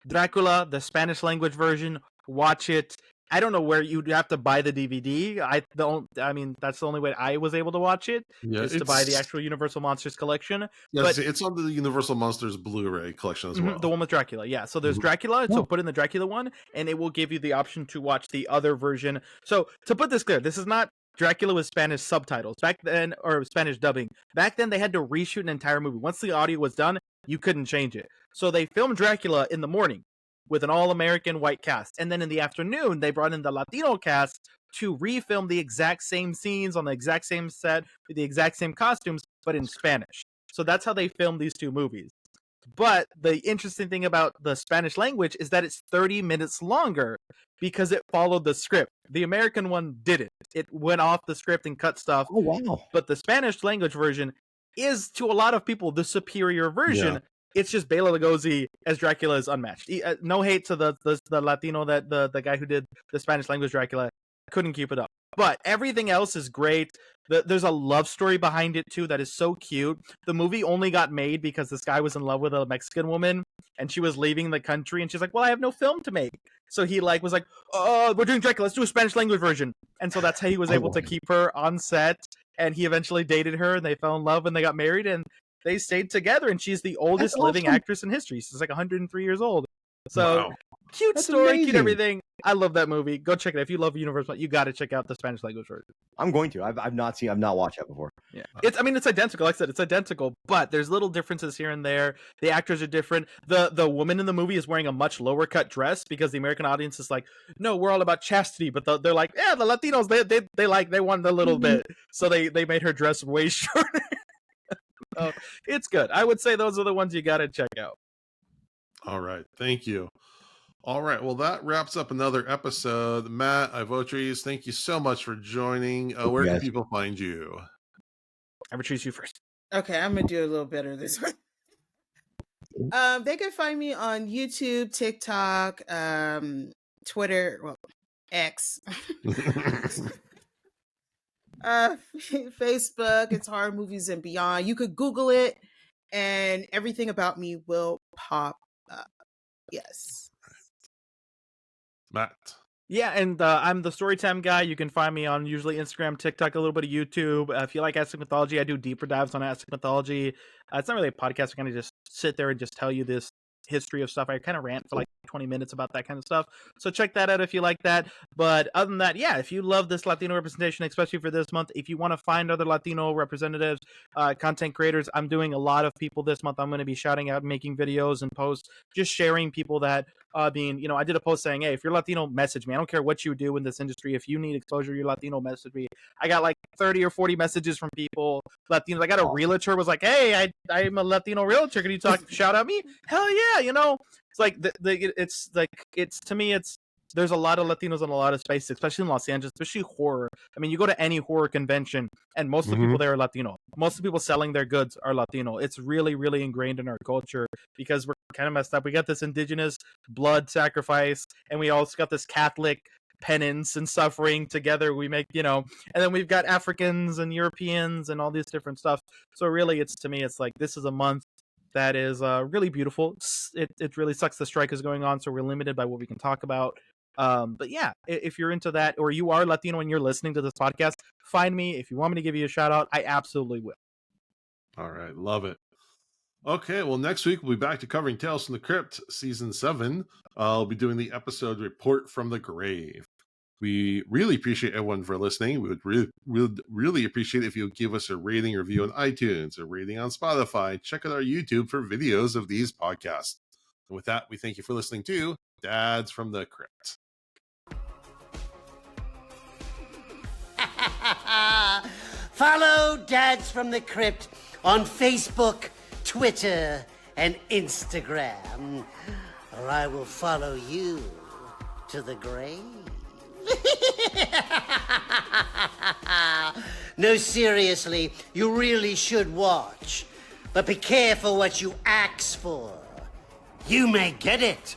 Dracula, the Spanish language version, watch it. I don't know where you'd have to buy the DVD. That's the only way I was able to watch it, is to buy the actual Universal Monsters collection. Yes, but it's on the Universal Monsters Blu-ray collection as well. The one with Dracula, yeah. So there's Dracula, so put in the Dracula one, and it will give you the option to watch the other version. So to put this clear, this is not Dracula with Spanish subtitles back then, or Spanish dubbing. Back then, they had to reshoot an entire movie. Once the audio was done, you couldn't change it. So they filmed Dracula in the morning with an all-American white cast. And then in the afternoon, they brought in the Latino cast to refilm the exact same scenes on the exact same set with the exact same costumes, but in Spanish. So that's how they filmed these two movies. But the interesting thing about the Spanish language is that it's 30 minutes longer because it followed the script. The American one didn't. It went off the script and cut stuff. Oh, wow. But the Spanish language version is, to a lot of people, the superior version. Yeah. It's just Bela Lugosi as Dracula is unmatched. No hate to the Latino, that the guy who did the Spanish language Dracula couldn't keep it up. But everything else is great. There's a love story behind it too that is so cute. The movie only got made because this guy was in love with a Mexican woman and she was leaving the country and she's like, well, I have no film to make. So he was like, oh, we're doing Dracula, let's do a Spanish language version. And so that's how he was able to keep her on set, and he eventually dated her and they fell in love and they got married and they stayed together, and she's the oldest living actress in history. She's like 103 years old. So cute story, amazing. Cute everything. I love that movie. Go check it out. If you love Universal, you got to check out the Spanish language version. I'm going to. I've not watched that before. Yeah, it's identical. Like I said, it's identical, but there's little differences here and there. The actors are different. The woman in the movie is wearing a much lower cut dress because the American audience is like, no, we're all about chastity, but they're like, yeah, the Latinos they want a little bit, so they made her dress way shorter. Oh, it's good. I would say those are the ones you got to check out. All right. Thank you. All right. Well, that wraps up another episode. Matt, Ivotres, thank you so much for joining. Where can Yes. people find you? Ivotres, you first. Okay, I'm gonna do a little better this one. They can find me on YouTube, TikTok, Twitter, well, X, Facebook. It's Horror Movies and Beyond. You could Google it, and everything about me will pop up. Yes. Matt. Yeah, and I'm the Storytime guy. You can find me on usually Instagram, TikTok, a little bit of YouTube. If you like Aztec mythology, I do deeper dives on Aztec mythology. It's not really a podcast. I kind of just sit there and just tell you this history of stuff. I kind of rant for like 20 minutes about that kind of stuff. So check that out if you like that. But other than that, yeah, if you love this Latino representation, especially for this month, if you want to find other Latino representatives, content creators, I'm doing a lot of people this month. I'm going to be shouting out, making videos and posts, just sharing people that I did a post saying, hey, if you're Latino, message me. I don't care what you do in this industry. If you need exposure, you're Latino, message me. I got like 30 or 40 messages from people, Latinos. I got a realtor was like, hey, I'm a Latino realtor. Can you shout out me? Hell yeah. It's like to me, there's a lot of Latinos in a lot of spaces, especially in Los Angeles, especially horror. I mean, you go to any horror convention and most of the people there are Latino. Most of the people selling their goods are Latino. It's really, really ingrained in our culture because we're kind of messed up. We got this indigenous blood sacrifice and we also got this Catholic penance and suffering together. We make, and then we've got Africans and Europeans and all these different stuff. So really, it's like, this is a month that is really beautiful. It really sucks the strike is going on, so we're limited by what we can talk about. But yeah, if you're into that or you are Latino and you're listening to this podcast, find me. If you want me to give you a shout out, I absolutely will. All right. Love it. Okay. Well, next week we'll be back to covering Tales from the Crypt, Season 7. I'll be doing the episode Report from the Grave. We really appreciate everyone for listening. We would really appreciate if you would give us a rating or review on iTunes, a rating on Spotify. Check out our YouTube for videos of these podcasts. And with that, we thank you for listening to Dads from the Crypt. Follow Dads from the Crypt on Facebook, Twitter, and Instagram, or I will follow you to the grave. No, seriously, you really should watch. But be careful what you ask for. You may get it.